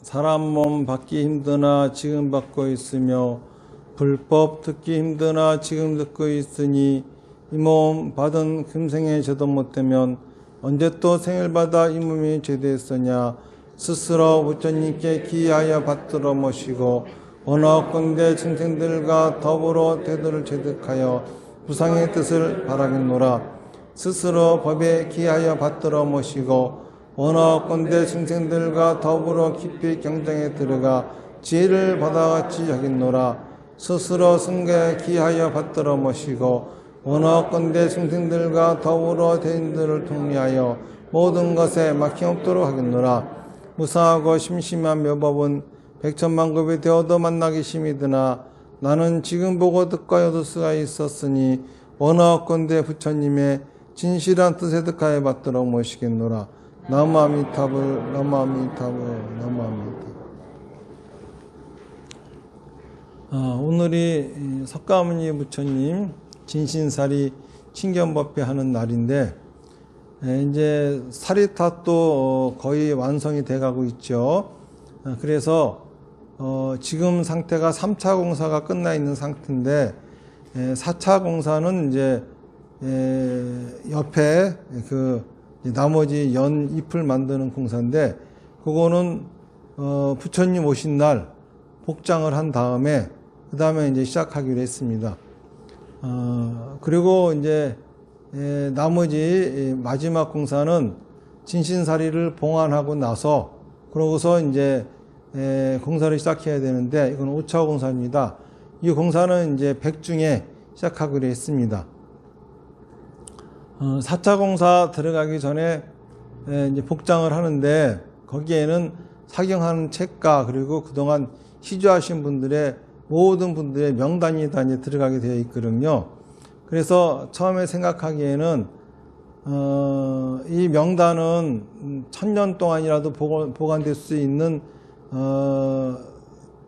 사람 몸 받기 힘드나 지금 받고 있으며 불법 듣기 힘드나 지금 듣고 있으니 이 몸 받은 금생에 제도 못되면 언제 또 생일받아 이 몸이 제대했으냐. 스스로 부처님께 기하여 받들어 모시고 원하건대 증생들과 더불어 대도를 제득하여 부상의 뜻을 바라겠노라. 스스로 법에 기하여 받들어 모시고 원하건대 증생들과 더불어 깊이 경정에 들어가 지혜를 받아같이 하겠노라. 스스로 승가에 기하여 받들어 모시고 원하건대 증생들과 더불어 대인들을 통리하여 모든 것에 막힘없도록 하겠노라. 무상하고 심심한 묘법은 백천만급이 되어도 만나기 심히드나 나는 지금 보고 듣고 얻을 수가 있었으니 원하건대 부처님의 진실한 뜻에 득하여 받들어 모시겠노라. 나무아미타불 나무아미타불 나무아미타불. 오늘이 석가모니 부처님 진신사리 친견법회 하는 날인데 이제 사리탓도 거의 완성이 돼가고 있죠. 그래서 지금 상태가 3차 공사가 끝나 있는 상태인데 4차 공사는 이제 옆에 그 나머지 잎을 만드는 공사인데 그거는 부처님 오신 날 복장을 한 다음에 그 다음에 이제 시작하기로 했습니다. 그리고 이제 나머지 마지막 공사는 진신사리를 봉안하고 나서 그러고서 이제 공사를 시작해야 되는데 이건 5차 공사입니다. 이 공사는 이제 백중에 시작하기로 했습니다. 4차 공사 들어가기 전에 이제 복장을 하는데 거기에는 사경하는 책가 그리고 그동안 시주하신 분들의 모든 분들의 명단이 다 이제 들어가게 되어 있거든요. 그래서 처음에 생각하기에는 이 명단은 1000년 동안이라도 보관될 수 있는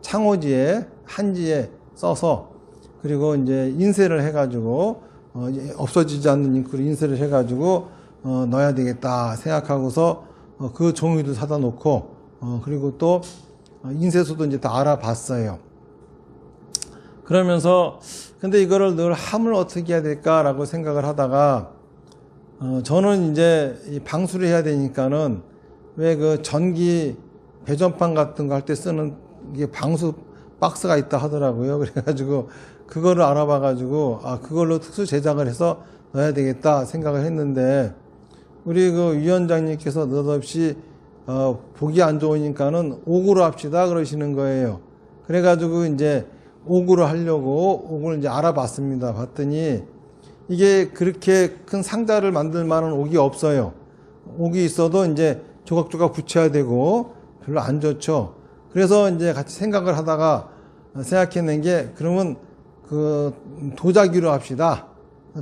창호지에 한지에 써서 그리고 이제 인쇄를 해가지고 없어지지 않는 잉크로 인쇄를 해가지고 넣어야 되겠다 생각하고서 그 종이도 사다 놓고 그리고 또 인쇄소도 이제 다 알아봤어요. 그러면서 근데 이거를 늘 함을 어떻게 해야 될까라고 생각을 하다가 저는 이제 이 방수를 해야 되니까는 왜 그 전기 배전판 같은 거 할 때 쓰는 이게 방수 박스가 있다 하더라고요. 그래가지고 그거를 알아봐가지고 그걸로 특수 제작을 해서 넣어야 되겠다 생각을 했는데 우리 그 위원장님께서 느닷없이 보기 안 좋으니까는 옥으로 합시다 그러시는 거예요. 그래가지고 이제 옥으로 하려고 옥을 이제 알아봤습니다. 봤더니 이게 그렇게 큰 상자를 만들 만한 옥이 없어요. 옥이 있어도 이제 조각조각 붙여야 되고 별로 안 좋죠. 그래서 이제 같이 생각을 하다가 생각해낸 게 그러면 그 도자기로 합시다.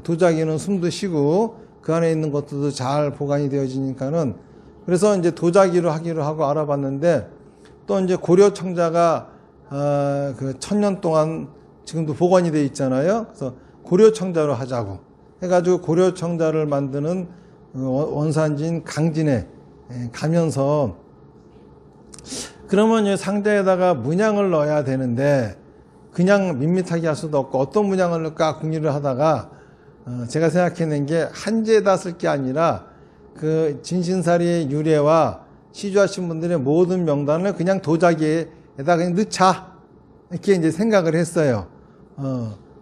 도자기는 숨도 쉬고 그 안에 있는 것들도 잘 보관이 되어지니까는 그래서 이제 도자기로 하기로 하고 알아봤는데 또 이제 고려청자가 그 1000년 동안 지금도 보관이 되어 있잖아요. 그래서 고려청자로 하자고 해가지고 고려청자를 만드는 원산지인 강진에 가면서 그러면 이 상자에다가 문양을 넣어야 되는데 그냥 밋밋하게 할 수도 없고 어떤 문양을 넣을까 궁리를 하다가 제가 생각해낸 게 한지에다 쓸 게 아니라 그 진신사리의 유래와 시주하신 분들의 모든 명단을 그냥 도자기에다 그냥 넣자 이렇게 이제 생각을 했어요.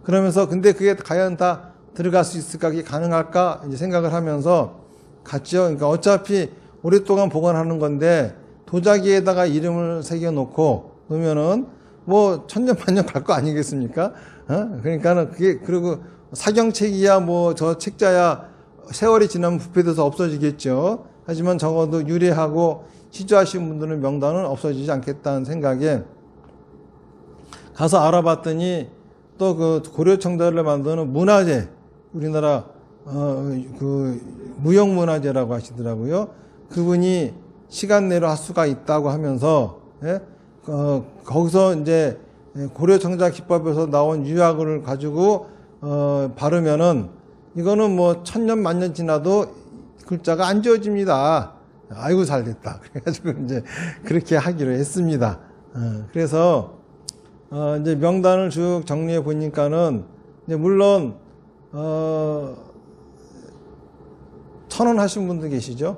그러면서 근데 그게 과연 다 들어갈 수 있을까, 그게 가능할까 이제 생각을 하면서 갔죠. 그러니까 어차피 오랫동안 보관하는 건데 도자기에다가 이름을 새겨놓고 놓으면은 뭐 천년만년 갈 거 아니겠습니까? 그러니까는 그게 그리고 사경책이야 뭐 저 책자야 세월이 지나면 부패돼서 없어지겠죠. 하지만 적어도 유래하고 시주하신 분들의 명단은 없어지지 않겠다는 생각에 가서 알아봤더니 또 그 고려청자를 만드는 문화재 우리나라 그 무형문화재라고 하시더라고요. 그분이 시간 내로 할 수가 있다고 하면서 거기서 이제 고려청자 기법에서 나온 유약을 가지고 바르면은 이거는 뭐 천년 만년 지나도 글자가 안 지워집니다. 아이고 잘됐다. 그래가지고 이제 그렇게 하기로 했습니다. 그래서 이제 명단을 쭉 정리해 보니까는 이제 물론 천원 하신 분도 계시죠.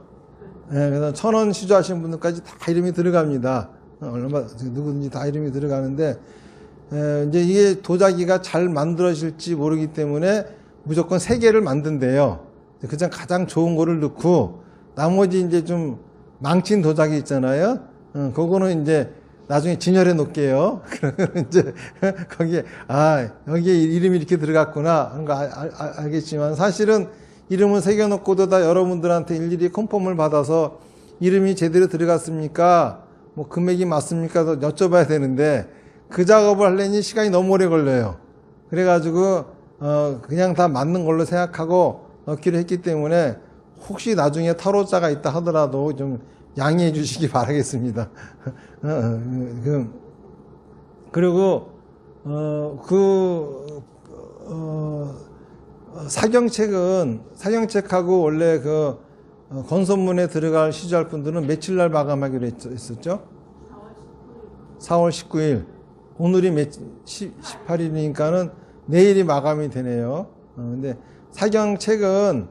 그래서 천원 시주하신 분들까지 다 이름이 들어갑니다. 얼마 누구든지 다 이름이 들어가는데 이제 이게 도자기가 잘 만들어질지 모르기 때문에 무조건 3개를 만든대요. 그냥 가장 좋은 거를 넣고 나머지 이제 좀 망친 도자기 있잖아요. 그거는 이제 나중에 진열해 놓을게요. 그러면 이제 거기에 여기에 이름이 이렇게 들어갔구나 하는 거 알겠지만 사실은 이름을 새겨놓고도 다 여러분들한테 일일이 컨펌을 받아서 이름이 제대로 들어갔습니까? 뭐 금액이 맞습니까? 여쭤봐야 되는데 그 작업을 하려니 시간이 너무 오래 걸려요. 그래가지고 그냥 다 맞는 걸로 생각하고 넣기로 했기 때문에 혹시 나중에 탈호자가 있다 하더라도 좀 양해해 주시기 바라겠습니다. 그리고 사경책하고 원래 건선문에 들어갈 시주할 분들은 며칠 날 마감하기로 했었죠? 4월 19일. 오늘이 18일이니까는 내일이 마감이 되네요. 근데 사경책은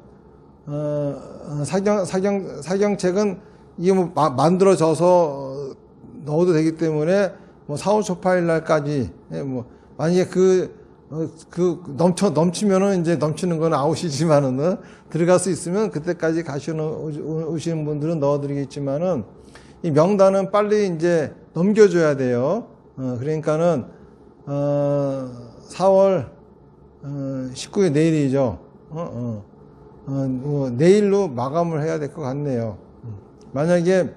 이게 뭐 만들어져서 넣어도 되기 때문에 뭐 4월 초파일 날까지 뭐 만약에 넘치면은 이제 넘치는 건 아웃이지만은 들어갈 수 있으면 그때까지 오시는 분들은 넣어드리겠지만은 이 명단은 빨리 이제 넘겨줘야 돼요. 그러니까는 4월 19일 내일이죠. 내일로 마감을 해야 될 것 같네요. 만약에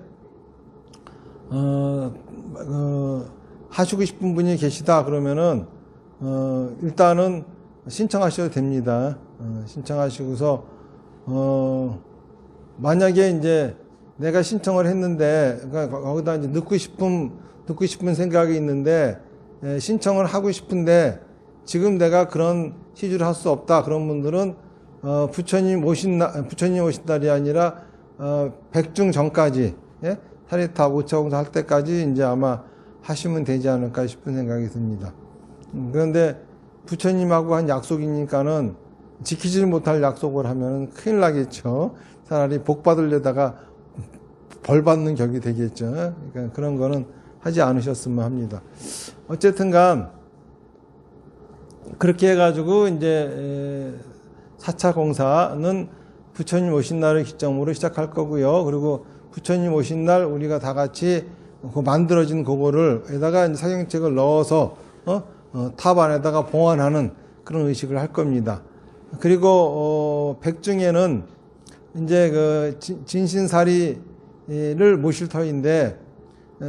하시고 싶은 분이 계시다 그러면은 일단은 신청하셔도 됩니다. 신청하시고서 만약에 이제 내가 신청을 했는데 그러니까 거기다 이제 넣고 싶은 생각이 있는데 신청을 하고 싶은데 지금 내가 그런 시주를 할 수 없다 그런 분들은 부처님 오신 날이 아니라 백중 전까지 사리탑 오차공사 할 때까지 이제 아마 하시면 되지 않을까 싶은 생각이 듭니다. 그런데 부처님하고 한 약속이니까는 지키지 못할 약속을 하면 큰일 나겠죠. 차라리 복 받으려다가 벌 받는 격이 되겠죠. 그러니까 그런 거는 하지 않으셨으면 합니다. 어쨌든간 그렇게 해가지고 이제 4차 공사는 부처님 오신 날을 기점으로 시작할 거고요. 그리고 부처님 오신 날 우리가 다 같이 만들어진 그거를 에다가 사경책을 넣어서 탑 안에다가 봉안하는 그런 의식을 할 겁니다. 그리고 백중에는 이제 진신사리를 모실 터인데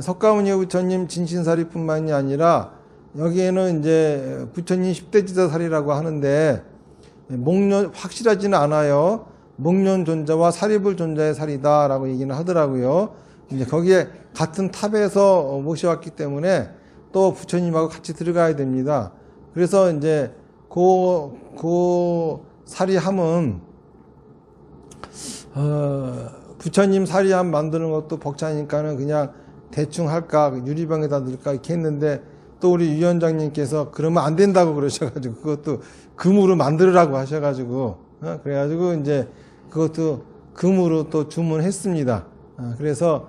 석가모니 부처님 진신사리뿐만이 아니라 여기에는 이제 부처님 10대 지자사리라고 하는데 목련 확실하지는 않아요. 목련 존자와 사리불 존자의 사리다라고 얘기는 하더라고요. 이제 거기에 같은 탑에서 모셔왔기 때문에 또 부처님하고 같이 들어가야 됩니다. 그래서 이제 그 사리함은 부처님 사리함 만드는 것도 벅차니까는 그냥 대충 할까 유리병에다 넣을까 이렇게 했는데 또 우리 위원장님께서 그러면 안 된다고 그러셔가지고 그것도 금으로 만들으라고 하셔가지고 그래가지고 이제 그것도 금으로 또 주문했습니다. 그래서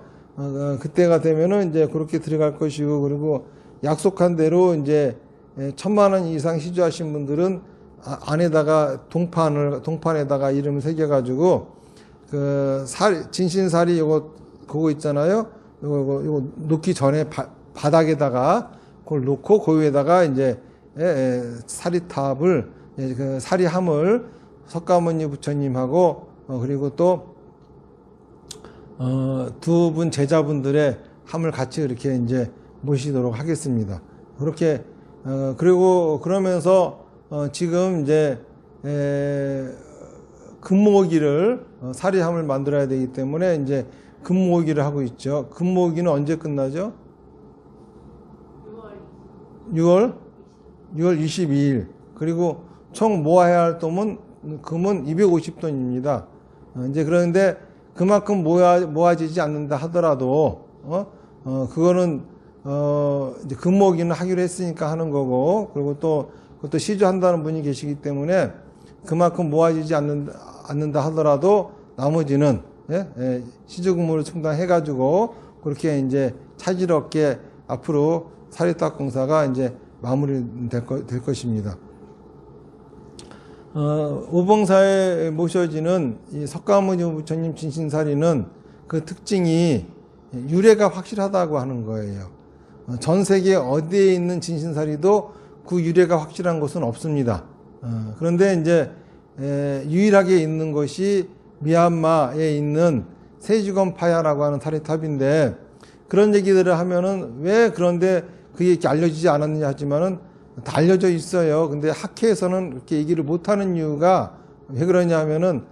그때가 되면은 이제 그렇게 들어갈 것이고 그리고 약속한 대로 이제 1000만원 이상 시주하신 분들은 안에다가 동판에다가 이름을 새겨가지고 진신사리 그거 있잖아요. 요거 놓기 전에 바닥에다가 그걸 놓고 그 위에다가 이제 사리탑을 사리함을 석가모니 부처님하고 그리고 또 두 분 제자분들의 함을 같이 이렇게 이제 모시도록 하겠습니다. 그렇게 그리고 그러면서 지금 이제 금모기를 사리함을 만들어야 되기 때문에 이제 금모기를 하고 있죠. 금모기는 언제 끝나죠? 6월 22일. 그리고 총 모아야 할 금은 250돈입니다. 이제 그런데 그만큼 모아지지 않는다 하더라도, 그거는, 이제 금모기는 하기로 했으니까 하는 거고, 그리고 또, 그것도 시주한다는 분이 계시기 때문에 그만큼 모아지지 않는다 하더라도 나머지는, 시주금모를 충당해가지고 그렇게 이제 차질없게 앞으로 사리탑 공사가 이제 마무리될 것입니다. 오봉사에 모셔지는 이 석가모니 부처님 진신사리는 그 특징이 유래가 확실하다고 하는 거예요. 전 세계 어디에 있는 진신사리도 그 유래가 확실한 곳은 없습니다. 그런데 이제 유일하게 있는 것이 미얀마에 있는 세주건 파야라고 하는 사리탑인데, 그런 얘기들을 하면은 왜 그런데 그게 이렇게 알려지지 않았느냐 하지만은 다 알려져 있어요. 근데 학회에서는 그렇게 얘기를 못하는 이유가 왜 그러냐 하면은,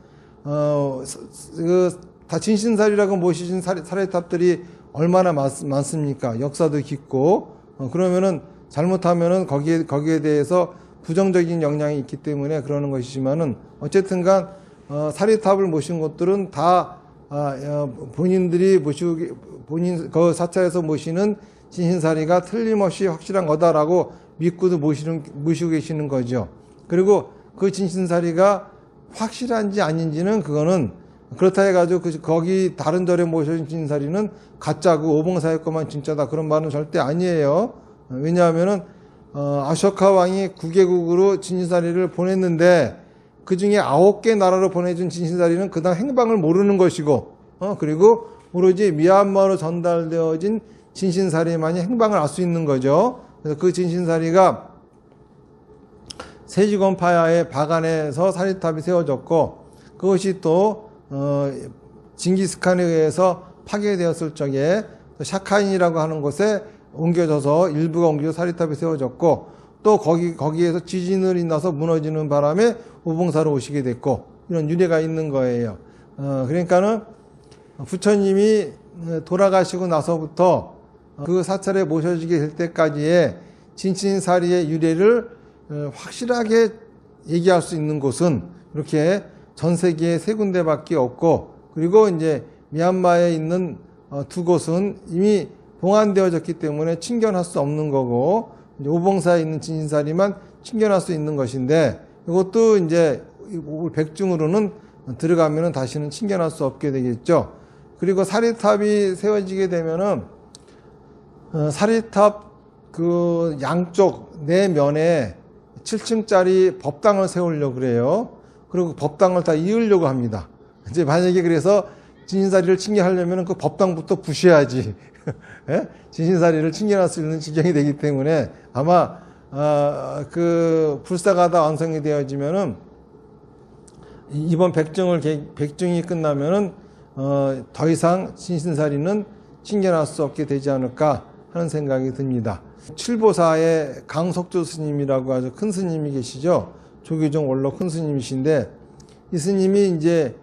다 진신사리라고 모시신 사리탑들이 얼마나 많습니까? 역사도 깊고, 그러면은 잘못하면은 거기에 대해서 부정적인 영향이 있기 때문에 그러는 것이지만은, 어쨌든 간, 사리탑을 모신 것들은 다, 본인들이 그 사찰에서 모시는 진신사리가 틀림없이 확실한 거다라고 믿고도 모시고 계시는 거죠. 그리고 그 진신사리가 확실한지 아닌지는 그거는 그렇다 해가지고 거기 다른 절에 모셔진 진신사리는 가짜고 오봉사의 것만 진짜다, 그런 말은 절대 아니에요. 왜냐하면은 아쇼카 왕이 9개국으로 진신사리를 보냈는데 그 중에 9개 나라로 보내준 진신사리는 그다음 행방을 모르는 것이고, 그리고 오로지 미얀마로 전달되어진 진신사리만이 행방을 알 수 있는 거죠. 그래서 그 진신사리가 세지곤파야의 바간에서 사리탑이 세워졌고, 그것이 또 징기스칸에 의해서 파괴되었을 적에 샤카인이라고 하는 곳에 옮겨져서 일부가 옮겨져 사리탑이 세워졌고, 또 거기에서 지진을 인해서 무너지는 바람에 오봉사로 오시게 됐고, 이런 유래가 있는 거예요. 그러니까는 부처님이 돌아가시고 나서부터 그 사찰에 모셔지게 될 때까지의 진신사리의 유래를 확실하게 얘기할 수 있는 곳은 이렇게 전 세계에 3군데밖에 없고, 그리고 이제 미얀마에 있는 2곳은 이미 봉안되어졌기 때문에 친견할 수 없는 거고, 이제 오봉사에 있는 진신사리만 친견할 수 있는 것인데, 이것도 이제 백중으로는 들어가면은 다시는 친견할 수 없게 되겠죠. 그리고 사리탑이 세워지게 되면은 사리탑 그 양쪽 4면에 7층짜리 법당을 세우려고 그래요. 그리고 법당을 다 이으려고 합니다. 이제 만약에 그래서 진신사리를 친견하려면 그 법당부터 부셔야지. 예? 진신사리를 친견할 수 있는 지경이 되기 때문에 아마 그 불사가 다 완성이 되어지면은 이번 백중이 끝나면은 더 이상 진신사리는 친견할 수 없게 되지 않을까 하는 생각이 듭니다. 칠보사의 강석조 스님이라고 아주 큰 스님이 계시죠. 조계종 원로 큰 스님이신데, 이 스님이 이제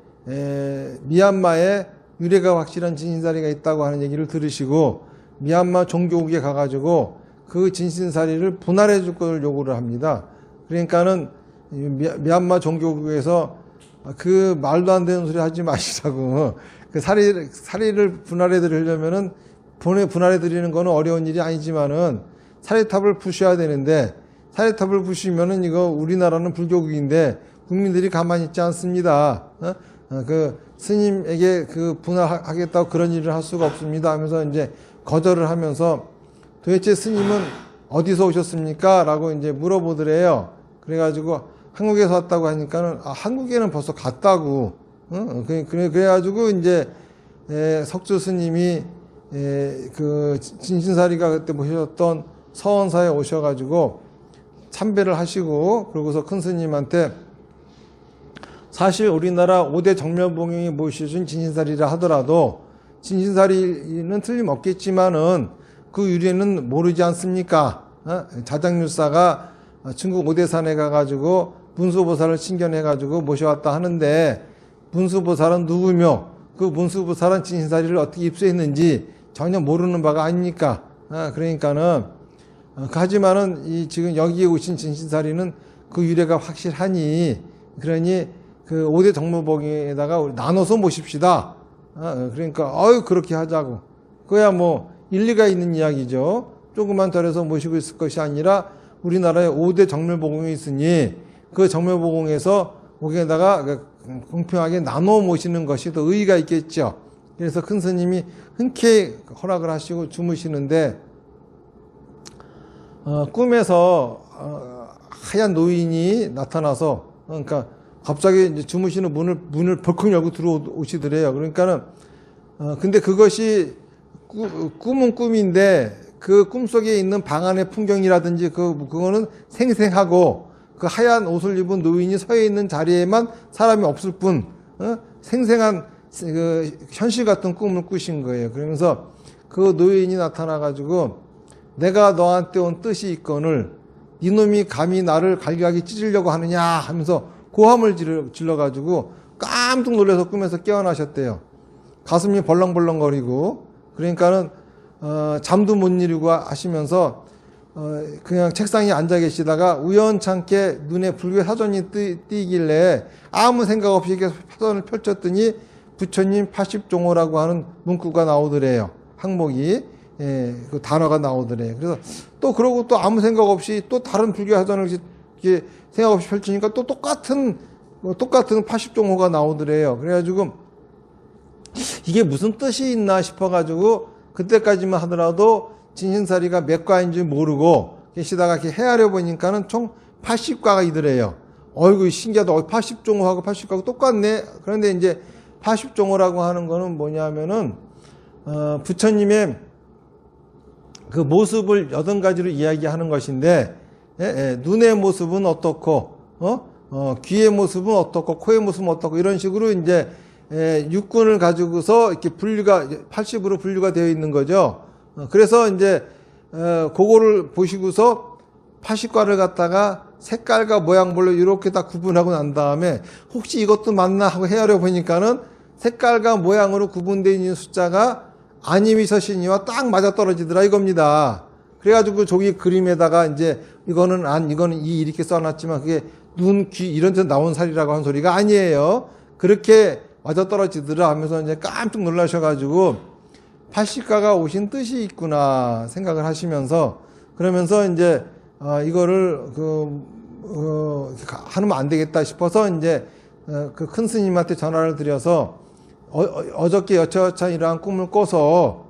미얀마에 유래가 확실한 진신사리가 있다고 하는 얘기를 들으시고 미얀마 종교국에 가가지고 그 진신사리를 분할해 줄 것을 요구를 합니다. 그러니까는 미얀마 종교국에서 그 말도 안 되는 소리 하지 마시라고, 그 사리를 분할해 드리려면은 분할해 드리는 거는 어려운 일이 아니지만은 사리탑을 부셔야 되는데, 사리탑을 부시면은 이거 우리나라는 불교국인데 국민들이 가만히 있지 않습니다. 그 스님에게 그 분할하겠다고 그런 일을 할 수가 없습니다 하면서 이제 거절을 하면서, 도대체 스님은 어디서 오셨습니까? 라고 이제 물어보더래요. 그래가지고 한국에서 왔다고 하니까는 한국에는 벌써 갔다고. 그래가지고 이제 석주 스님이 그 진신사리가 그때 모셨던 서원사에 오셔가지고 참배를 하시고, 그러고서 큰 스님한테 사실 우리나라 5대 정멸봉영이 모셔준 진신사리라 하더라도 진신사리는 틀림없겠지만은 그 유래는 모르지 않습니까? 자장률사가 중국 오대산에 가가지고 문수보살을 친견해가지고 모셔왔다 하는데, 문수보살은 누구며 그 문수보살은 진신사리를 어떻게 입수했는지 전혀 모르는 바가 아닙니까? 그러니까는 하지만은 이 지금 여기에 오신 진신사리는 그 유래가 확실하니, 그러니 그 5대 정묘복에다가 우리 나눠서 모십시다. 그러니까 그렇게 하자고. 그야 뭐 일리가 있는 이야기죠. 조금만 덜해서 모시고 있을 것이 아니라 우리나라에 5대 정묘복이 있으니 그 정묘복에서 거기에다가 공평하게 나눠 모시는 것이 더 의의가 있겠죠. 그래서 큰 스님이 흔쾌히 허락을 하시고 주무시는데, 꿈에서 하얀 노인이 나타나서, 그러니까 갑자기 이제 주무시는 문을 벌컥 열고 들어오시더래요. 그러니까는 근데 그것이 꿈은 꿈인데 그 꿈속에 있는 방 안의 풍경이라든지 그거는 생생하고, 그 하얀 옷을 입은 노인이 서 있는 자리에만 사람이 없을 뿐, 생생한 그 현실 같은 꿈을 꾸신 거예요. 그러면서 그 노인이 나타나가지고 내가 너한테 온 뜻이 있거늘 이놈이 감히 나를 갈기갈기 찢으려고 하느냐 하면서 고함을 질러가지고 깜짝 놀라서 꿈에서 깨어나셨대요. 가슴이 벌렁벌렁거리고, 그러니까는 잠도 못 이루고 하시면서 그냥 책상에 앉아 계시다가 우연찮게 눈에 불교 사전이 띄길래 아무 생각 없이 이렇게 사전을 펼쳤더니 부처님 80종호라고 하는 문구가 나오더래요. 항목이, 그 단어가 나오더래요. 그래서 또 그러고 또 아무 생각 없이 또 다른 불교 사전을 이렇게 생각 없이 펼치니까 또 똑같은 80종호가 나오더래요. 그래가지고 이게 무슨 뜻이 있나 싶어가지고 그때까지만 하더라도 진신사리가 몇 과인지 모르고 계시다가 이렇게 헤아려 보니까는 총 80과가 있더래요. 어이구 신기하다. 80종호하고 80과하고 똑같네. 그런데 이제 80종호라고 하는 거는 뭐냐면은 부처님의 그 모습을 8가지로 이야기하는 것인데, 눈의 모습은 어떻고, 귀의 모습은 어떻고, 코의 모습은 어떻고, 이런 식으로 이제 육군을 가지고서 이렇게 80으로 분류가 되어 있는 거죠. 그래서 이제 그거를 보시고서 80과를 갖다가 색깔과 모양별로 이렇게 다 구분하고 난 다음에 혹시 이것도 맞나 하고 헤아려 보니까는 색깔과 모양으로 구분되어 있는 숫자가 아니미서신이와 딱 맞아 떨어지더라 이겁니다. 그래가지고 저기 그림에다가 이제 이거는 이 이렇게 써놨지만 그게 눈, 귀 이런 데서 나온 살이라고 한 소리가 아니에요. 그렇게 맞아 떨어지더라 하면서 이제 깜짝 놀라셔가지고 80과가 오신 뜻이 있구나 생각을 하시면서, 그러면서 이제 이거를 하면 안 되겠다 싶어서 이제 그 큰 스님한테 전화를 드려서 어저께 여차여차 이러한 꿈을 꿔서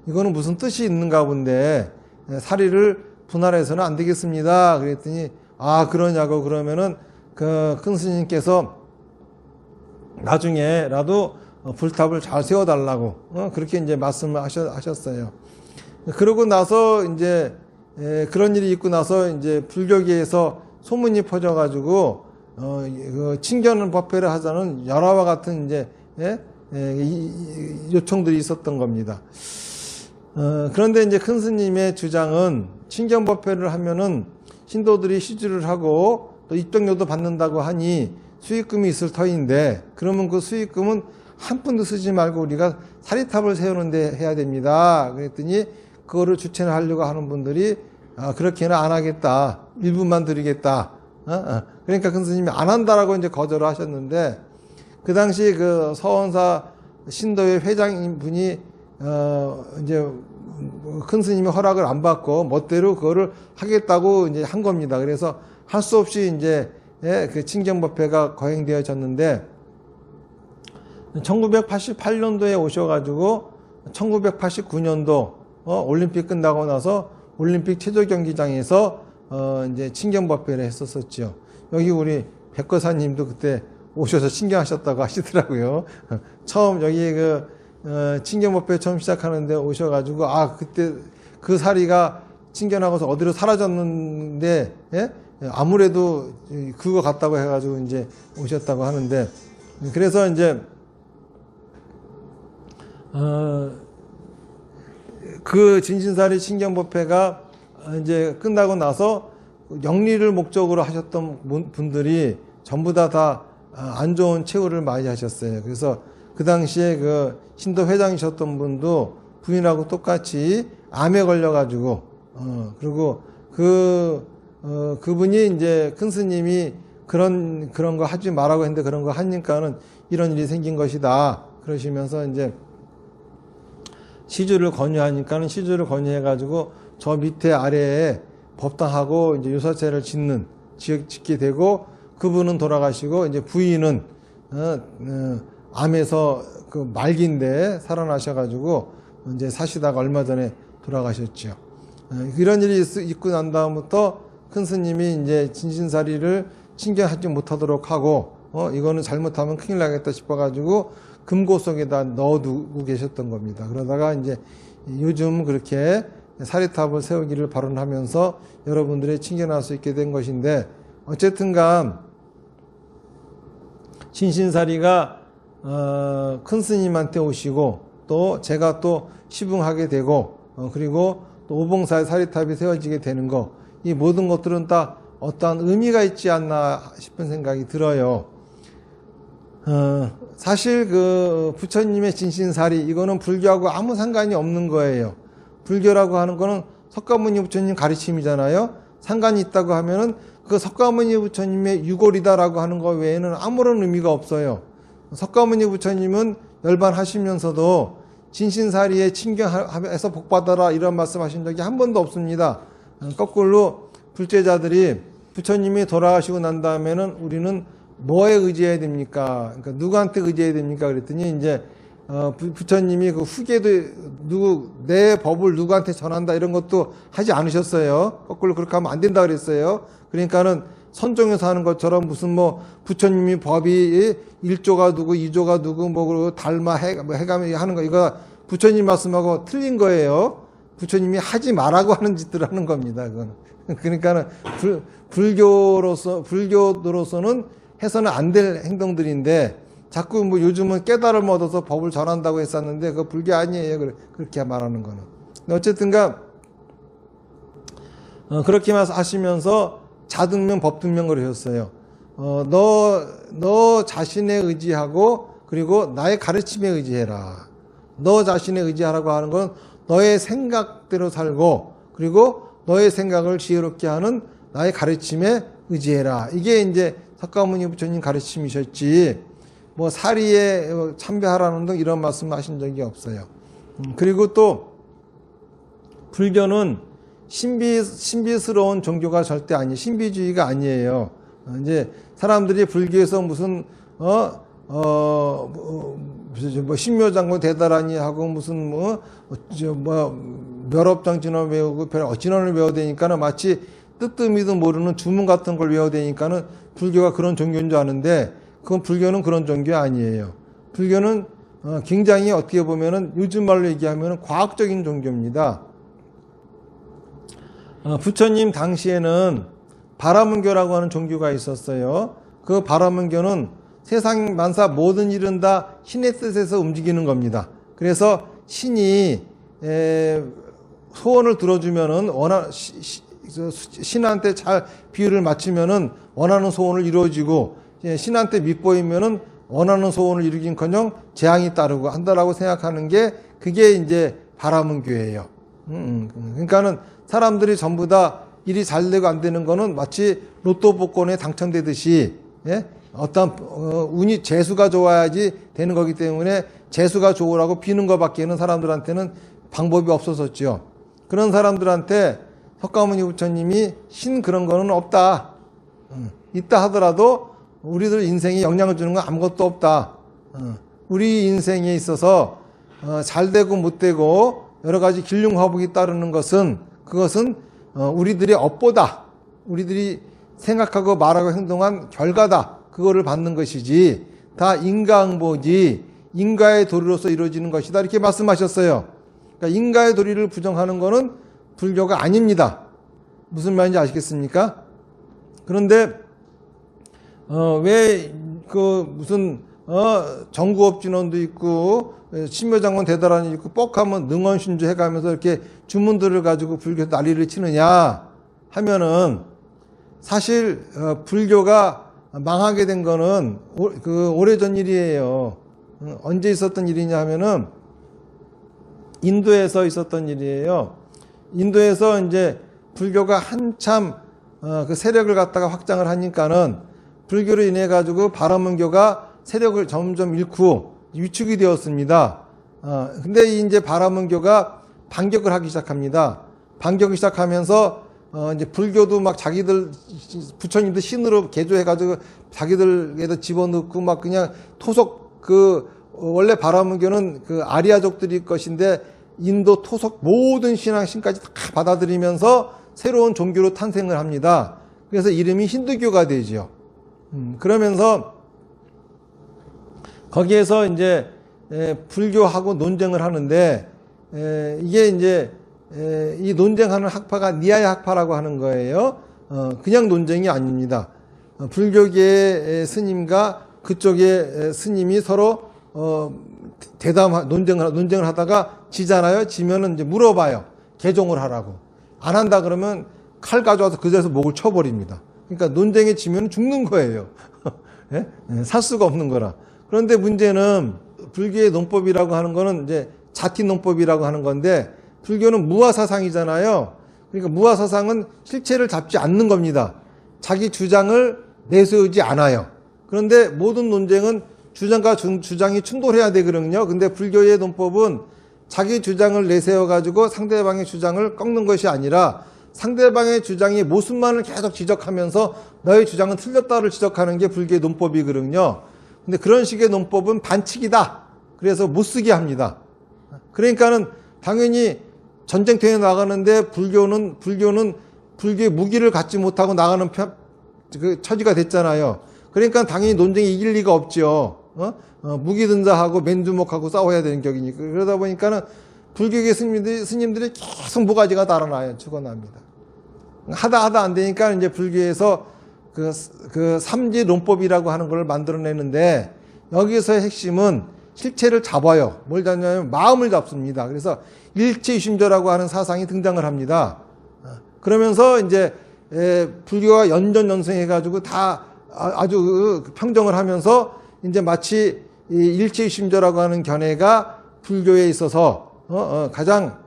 이거는 무슨 뜻이 있는가 본데 사리를 분할해서는 안 되겠습니다. 그랬더니 그러냐고. 그러면은 그 큰 스님께서 나중에라도 불탑을 잘 세워달라고 그렇게 이제 말씀을 하셨어요. 그러고 나서 이제 그런 일이 있고 나서 이제 불교계에서 소문이 퍼져가지고 그 칭견 법회를 하자는 열화와 같은 이제 요청들이 있었던 겁니다. 그런데 이제 큰 스님의 주장은 칭견 법회를 하면은 신도들이 시주를 하고 또 입장료도 받는다고 하니 수익금이 있을 터인데, 그러면 그 수익금은 한 푼도 쓰지 말고 우리가 사리탑을 세우는데 해야 됩니다. 그랬더니 그거를 주체를 하려고 하는 분들이 그렇게는 안 하겠다. 일부만 드리겠다. 그러니까 큰 스님이 안 한다라고 이제 거절을 하셨는데, 그 당시 그 서원사 신도의 회장인 분이 이제 큰 스님의 허락을 안 받고 멋대로 그거를 하겠다고 이제 한 겁니다. 그래서 할 수 없이 이제 그 칭견법회가 거행되어졌는데 1988년도에 오셔가지고 1989년도 올림픽 끝나고 나서 올림픽 체조 경기장에서 이제 칭견법회를 했었었죠. 여기 우리 백거사님도 그때 오셔서 칭견하셨다고 하시더라고요. 처음 여기 그 칭견법회 처음 시작하는데 오셔가지고 그때 그 사리가 칭견하고서 어디로 사라졌는데 아무래도 그거 같다고 해가지고 이제 오셨다고 하는데, 그래서 이제 그 진신사리 칭견법회가 이제 끝나고 나서 영리를 목적으로 하셨던 분들이 전부 다 안 좋은 최후를 많이 하셨어요. 그래서 그 당시에 그 신도 회장이셨던 분도 부인하고 똑같이 암에 걸려가지고 그리고 그분이 이제 큰 스님이 그런 거 하지 말라고 했는데 그런 거 하니까는 이런 일이 생긴 것이다. 그러시면서 이제 시주를 권유하니까는 시주를 권유해가지고 저 밑에 아래에 법당하고 이제 유사체를 짓게 되고 그분은 돌아가시고 이제 부인은 암에서 그 말기인데 살아나셔가지고 이제 사시다가 얼마 전에 돌아가셨죠. 이런 일이 있고 난 다음부터 큰 스님이 이제 진신사리를 신경하지 못하도록 하고 이거는 잘못하면 큰일 나겠다 싶어가지고 금고 속에다 넣어두고 계셨던 겁니다. 그러다가 이제 요즘 그렇게 사리탑을 세우기를 발언하면서 여러분들이 칭견할 수 있게 된 것인데 어쨌든간 진신사리가 큰 스님한테 오시고 또 제가 또 시붕하게 되고 그리고 또 오봉사의 사리탑이 세워지게 되는 거 이 모든 것들은 다 어떠한 의미가 있지 않나 싶은 생각이 들어요. 사실 그 부처님의 진신사리 이거는 불교하고 아무 상관이 없는 거예요. 불교라고 하는 거는 석가모니 부처님 가르침이잖아요. 상관이 있다고 하면은 그 석가모니 부처님의 유골이다라고 하는 것 외에는 아무런 의미가 없어요. 석가모니 부처님은 열반하시면서도 진신사리에 친경해서 복받아라 이런 말씀하신 적이 한 번도 없습니다. 거꾸로 불제자들이 부처님이 돌아가시고 난 다음에는 우리는 뭐에 의지해야 됩니까? 그러니까 누구한테 의지해야 됩니까? 그랬더니 이제 부처님이 그 후계도 내 법을 누구한테 전한다 이런 것도 하지 않으셨어요. 거꾸로 그렇게 하면 안 된다 그랬어요. 그러니까는 선종에서 하는 것처럼 무슨 뭐 부처님이 법이 1조가 누구 2조가 누구 뭐 달마 해가며 하는 거 이거 부처님 말씀하고 틀린 거예요. 부처님이 하지 말라고 하는 짓들을 하는 겁니다. 그거는. 그러니까는 불교도로서는 해서는 안 될 행동들인데 자꾸 뭐 요즘은 깨달음을 얻어서 법을 전한다고 했었는데 그거 불교 아니에요. 그렇게 말하는 거는. 어쨌든가 그렇게 하시면서 자등면 법등면 그러셨어요. 너 자신에 의지하고 그리고 나의 가르침에 의지해라. 너 자신에 의지하라고 하는 건 너의 생각대로 살고 그리고 너의 생각을 지혜롭게 하는 나의 가르침에 의지해라. 이게 이제 석가모니 부처님 가르침이셨지 뭐 사리에 참배하라는 등 이런 말씀 하신 적이 없어요. 그리고 또 불교는 신비스러운 종교가 절대 아니에요. 신비주의가 아니에요. 이제 사람들이 불교에서 무슨 뭐 신묘장구 대단하니 하고 무슨 멸업장 진원 외우고 진원을 외워야 되니까는 마치 뜨뜻미도 모르는 주문 같은 걸 외워야 되니까는 불교가 그런 종교인 줄 아는데 그건 불교는 그런 종교 아니에요. 불교는 굉장히 어떻게 보면은 요즘 말로 얘기하면은 과학적인 종교입니다. 부처님 당시에는 바라문교라고 하는 종교가 있었어요. 그 바라문교는 세상 만사 모든 일은 다 신의 뜻에서 움직이는 겁니다. 그래서 신이 소원을 들어주면은 신한테 잘 비율을 맞추면은 원하는 소원을 이루어지고 신한테 밑보이면은 원하는 소원을 이루긴커녕 재앙이 따르고 한다라고 생각하는 게 그게 이제 바라문교예요. 그러니까는 사람들이 전부 다 일이 잘 되고 안 되는 거는 마치 로또 복권에 당첨되듯이 어떤 운이 재수가 좋아야지 되는 거기 때문에 재수가 좋으라고 비는 것밖에는 사람들한테는 방법이 없었었죠. 그런 사람들한테 석가모니 부처님이 신 그런 거는 없다. 있다 하더라도 우리들 인생에 영향을 주는 건 아무것도 없다. 우리 인생에 있어서 잘 되고 못 되고 여러 가지 길흉화복이 따르는 것은 그것은 우리들의 업보다. 우리들이 생각하고 말하고 행동한 결과다. 그거를 받는 것이지 다 인과응보지 인과의 도리로서 이루어지는 것이다. 이렇게 말씀하셨어요. 그러니까 인과의 도리를 부정하는 것은 불교가 아닙니다. 무슨 말인지 아시겠습니까? 그런데 왜 그 무슨 정구업진원도 있고 신묘장관 대단한이 있고 뻑하면 능언신주 해가면서 이렇게 주문들을 가지고 불교 난리를 치느냐 하면은 사실 불교가 망하게 된 거는 오래전 일이에요. 언제 있었던 일이냐 하면은 인도에서 있었던 일이에요. 인도에서 이제 불교가 한참 그 세력을 갖다가 확장을 하니까는 불교로 인해 가지고 바라문교가 세력을 점점 잃고 위축이 되었습니다. 근데 이제 바라문교가 반격을 하기 시작합니다. 반격을 시작하면서 이제 불교도 막 자기들 부처님들 신으로 개조해가지고 자기들에다 집어넣고 막 그냥 토속 원래 바라문교는 그 아리아족들이 것인데 인도 토속 모든 신앙신까지 다 받아들이면서 새로운 종교로 탄생을 합니다. 그래서 이름이 힌두교가 되죠. 그러면서 거기에서 이제 불교하고 논쟁을 하는데 이게 이제 이 논쟁하는 학파가 니아야 학파라고 하는 거예요. 그냥 논쟁이 아닙니다. 불교계의 스님과 그쪽의 스님이 서로 논쟁을 하다가 지잖아요. 지면은 이제 물어봐요. 개종을 하라고. 안 한다 그러면 칼 가져와서 그 자리에서 목을 쳐버립니다. 그러니까 논쟁에 지면 죽는 거예요. 예? 살 수가 없는 거라. 그런데 문제는 불교의 논법이라고 하는 거는 이제 자티 논법이라고 하는 건데 불교는 무아사상이잖아요. 그러니까 무아사상은 실체를 잡지 않는 겁니다. 자기 주장을 내세우지 않아요. 그런데 모든 논쟁은 주장과 주장이 충돌해야 되거든요. 근데 불교의 논법은 자기 주장을 내세워가지고 상대방의 주장을 꺾는 것이 아니라 상대방의 주장이 모순만을 계속 지적하면서 너의 주장은 틀렸다를 지적하는 게 불교의 논법이거든요. 근데 그런 식의 논법은 반칙이다. 그래서 못 쓰게 합니다. 그러니까는 당연히 전쟁터에 나가는데 불교는 불교의 무기를 갖지 못하고 나가는 그 처지가 됐잖아요. 그러니까 당연히 논쟁이 이길 리가 없죠. 무기 든자하고 맨주먹하고 싸워야 되는 격이니까. 그러다 보니까는 불교계 스님들이 계속 모가지가 달아나요. 죽어납니다. 하다 안 되니까 이제 불교에서 그 삼지 논법이라고 하는 걸 만들어내는데 여기서의 핵심은 실체를 잡아요. 뭘 잡냐면 마음을 잡습니다. 그래서 일체이심조라고 하는 사상이 등장을 합니다. 그러면서 이제 불교가 연전연승해가지고 다 아주 평정을 하면서 이제 마치 이 일체이심조라고 하는 견해가 불교에 있어서 가장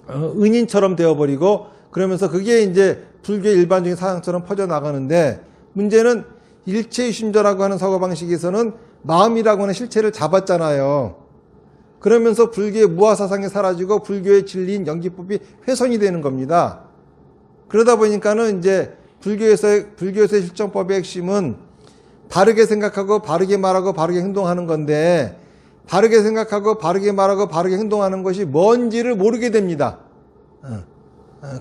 은인처럼 되어버리고 그러면서 그게 이제 불교의 일반적인 사상처럼 퍼져나가는데 문제는 일체이심조라고 하는 사고방식에서는 마음이라고 하는 실체를 잡았잖아요. 그러면서 불교의 무아사상이 사라지고 불교의 진리인 연기법이 훼손이 되는 겁니다. 그러다 보니까는 이제 불교에서의 실정법의 핵심은 바르게 생각하고 바르게 말하고 바르게 행동하는 건데 바르게 생각하고 바르게 말하고 바르게 행동하는 것이 뭔지를 모르게 됩니다.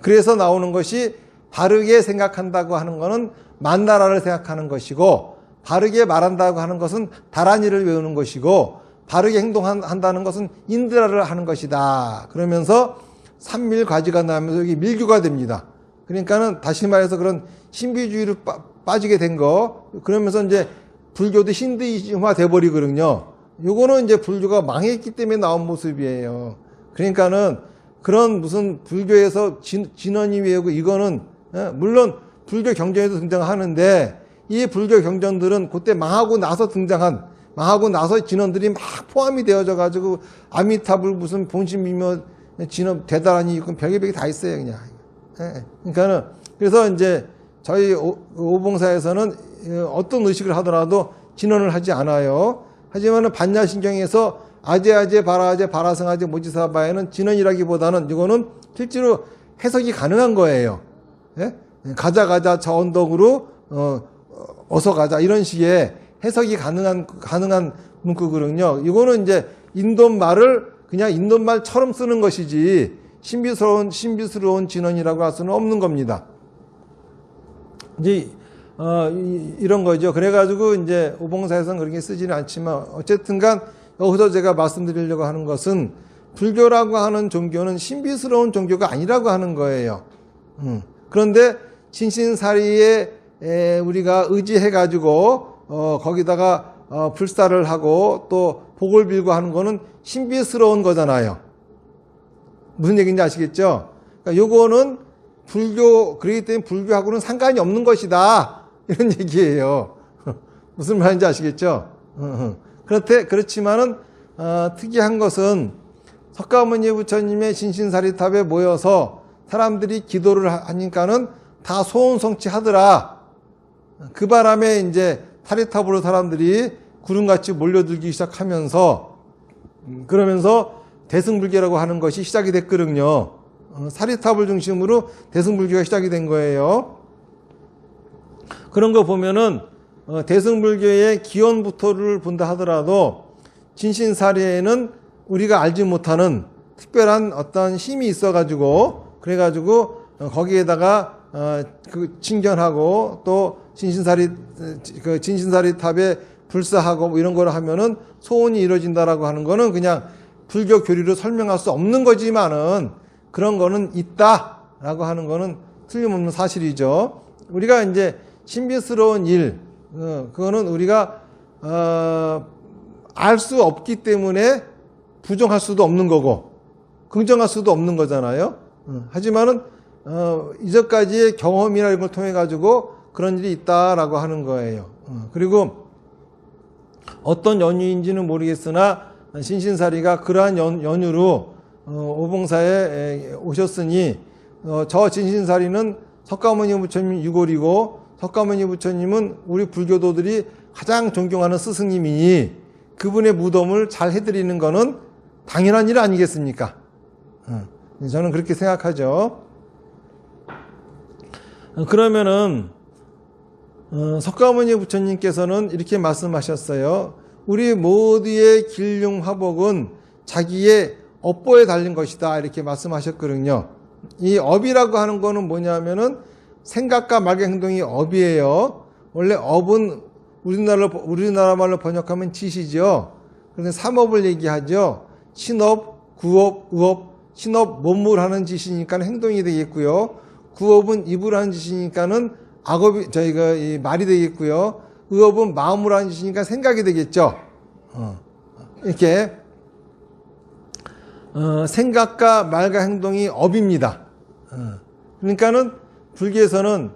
그래서 나오는 것이 바르게 생각한다고 하는 것은 만나라를 생각하는 것이고 바르게 말한다고 하는 것은 다란이를 외우는 것이고 바르게 행동한다는 것은 인드라를 하는 것이다. 그러면서 삼밀과지가 나면서 여기 밀교가 됩니다. 그러니까는 다시 말해서 그런 신비주의로 빠지게 된 거. 그러면서 이제 불교도 힌두이즘화 돼버리거든요. 요거는 이제 불교가 망했기 때문에 나온 모습이에요. 그러니까는 그런 무슨 불교에서 진언이 외우고 이거는 물론 불교 경전에도 등장하는데 이 불교 경전들은 그때 망하고 나서 진언들이 막 포함이 되어져 가지고 아미타불 무슨 본심미묘 진언 대단하니 이건 별게 다 있어요 그냥. 그러니까는 그래서 이제 저희 오봉사에서는 어떤 의식을 하더라도 진언을 하지 않아요. 하지만은 반야신경에서 아제아제 바라아제 바라성아제 모지사바에는 진언이라기보다는 이거는 실제로 해석이 가능한 거예요. 예? 가자 저 언덕으로 어서 가자 이런 식의 해석이 가능한 문구거든요. 이거는 이제 인도말을 그냥 인도말처럼 쓰는 것이지 신비스러운 진언이라고 할 수는 없는 겁니다. 이제 이런 거죠. 그래가지고 이제 오봉사에서는 그렇게 쓰지는 않지만 어쨌든간 여기서 제가 말씀드리려고 하는 것은 불교라고 하는 종교는 신비스러운 종교가 아니라고 하는 거예요. 그런데 진신사리에 우리가 의지해가지고 거기다가 불사를 하고 또 복을 빌고 하는 거는 신비스러운 거잖아요. 무슨 얘기인지 아시겠죠? 그러니까 요거는 그렇기 때문에 불교하고는 상관이 없는 것이다. 이런 얘기예요. 무슨 말인지 아시겠죠? 그렇지만은 특이한 것은 석가모니 부처님의 진신사리탑에 모여서 사람들이 기도를 하니까는 다 소원성취 하더라. 그 바람에 이제 사리탑으로 사람들이 구름같이 몰려들기 시작하면서 그러면서 대승불교라고 하는 것이 시작이 됐거든요. 사리탑을 중심으로 대승불교가 시작이 된 거예요. 그런 거 보면은 대승불교의 기원부터를 본다 하더라도 진신사리에는 우리가 알지 못하는 특별한 어떤 힘이 있어가지고 그래가지고 거기에다가 그 칭견하고 또 진신사리 탑에 불사하고 뭐 이런 거를 하면은 소원이 이루어진다라고 하는 거는 그냥 불교 교리로 설명할 수 없는 거지만은 그런 거는 있다라고 하는 거는 틀림없는 사실이죠. 우리가 이제 신비스러운 일, 그거는 우리가 알 수 없기 때문에 부정할 수도 없는 거고 긍정할 수도 없는 거잖아요. 하지만은 이전까지의 경험이나 이런 걸 통해 가지고 그런 일이 있다라고 하는 거예요. 그리고 어떤 연유인지는 모르겠으나 신신사리가 그러한 연유로 오봉사에 오셨으니 저 진신사리는 석가모니 부처님 유골이고 석가모니 부처님은 우리 불교도들이 가장 존경하는 스승님이니 그분의 무덤을 잘 해드리는 거는 당연한 일 아니겠습니까? 저는 그렇게 생각하죠. 그러면은 석가모니 부처님께서는 이렇게 말씀하셨어요. 우리 모두의 길흉화복은 자기의 업보에 달린 것이다 이렇게 말씀하셨거든요. 이 업이라고 하는 거는 뭐냐면은 생각과 말과 행동이 업이에요. 원래 업은 우리나라 말로 번역하면 지시죠. 그런데 삼업을 얘기하죠. 신업, 구업, 의업. 신업 몸으로 하는 짓이니까 행동이 되겠고요. 구업은 입으로 하는 짓이니까는 악업이 저희가 이 말이 되겠고요. 의업은 마음으로 하는 짓이니까 생각이 되겠죠. 이렇게 생각과 말과 행동이 업입니다. 그러니까는 불교에서는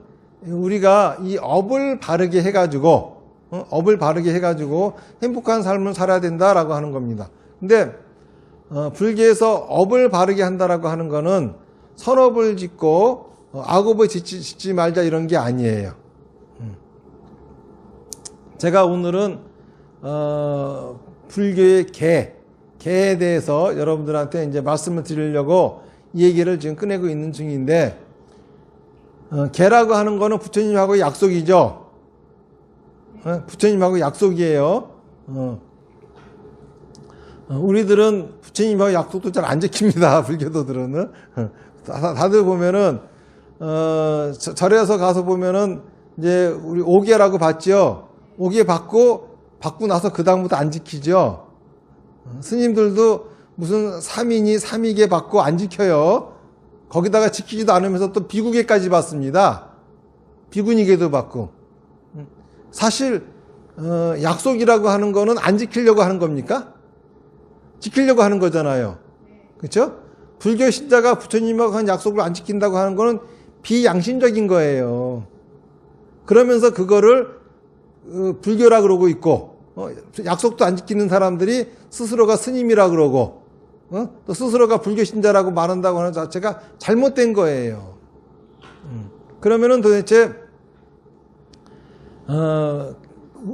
우리가 이 업을 바르게 해가지고 행복한 삶을 살아야 된다라고 하는 겁니다. 근데 불교에서 업을 바르게 한다라고 하는 거는 선업을 짓고 악업을 짓지 말자 이런 게 아니에요. 제가 오늘은 불교의 개에 대해서 여러분들한테 이제 말씀을 드리려고 이 얘기를 지금 꺼내고 있는 중인데 개라고 하는 거는 부처님하고 약속이죠. 부처님하고 약속이에요. 우리들은 부처님하고 약속도 잘 안 지킵니다. 불교도들은. 다들 보면은 절에서 가서 보면은 이제 우리 오개라고 받죠. 오개 받고 나서 그 다음부터 안 지키죠. 스님들도 무슨 삼인이 삼위계 받고 안 지켜요. 거기다가 지키지도 않으면서 또 비구계까지 받습니다. 비구니계도 받고. 사실 약속이라고 하는 거는 안 지키려고 하는 겁니까? 지키려고 하는 거잖아요. 그렇죠? 불교 신자가 부처님하고 한 약속을 안 지킨다고 하는 거는 비양심적인 거예요. 그러면서 그거를 불교라 그러고 있고 약속도 안 지키는 사람들이 스스로가 스님이라 그러고 또 스스로가 불교 신자라고 말한다고 하는 자체가 잘못된 거예요. 그러면은 도대체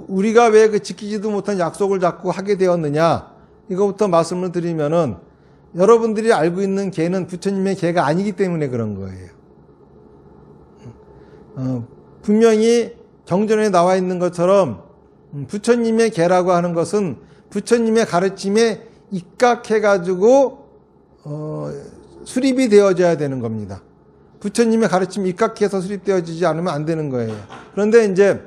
우리가 왜 그 지키지도 못한 약속을 자꾸 하게 되었느냐 이거부터 말씀을 드리면은 여러분들이 알고 있는 개는 부처님의 개가 아니기 때문에 그런 거예요. 분명히 경전에 나와 있는 것처럼 부처님의 개라고 하는 것은 부처님의 가르침에 입각해가지고 수립이 되어져야 되는 겁니다. 부처님의 가르침이 입각해서 수립되어지지 않으면 안 되는 거예요. 그런데 이제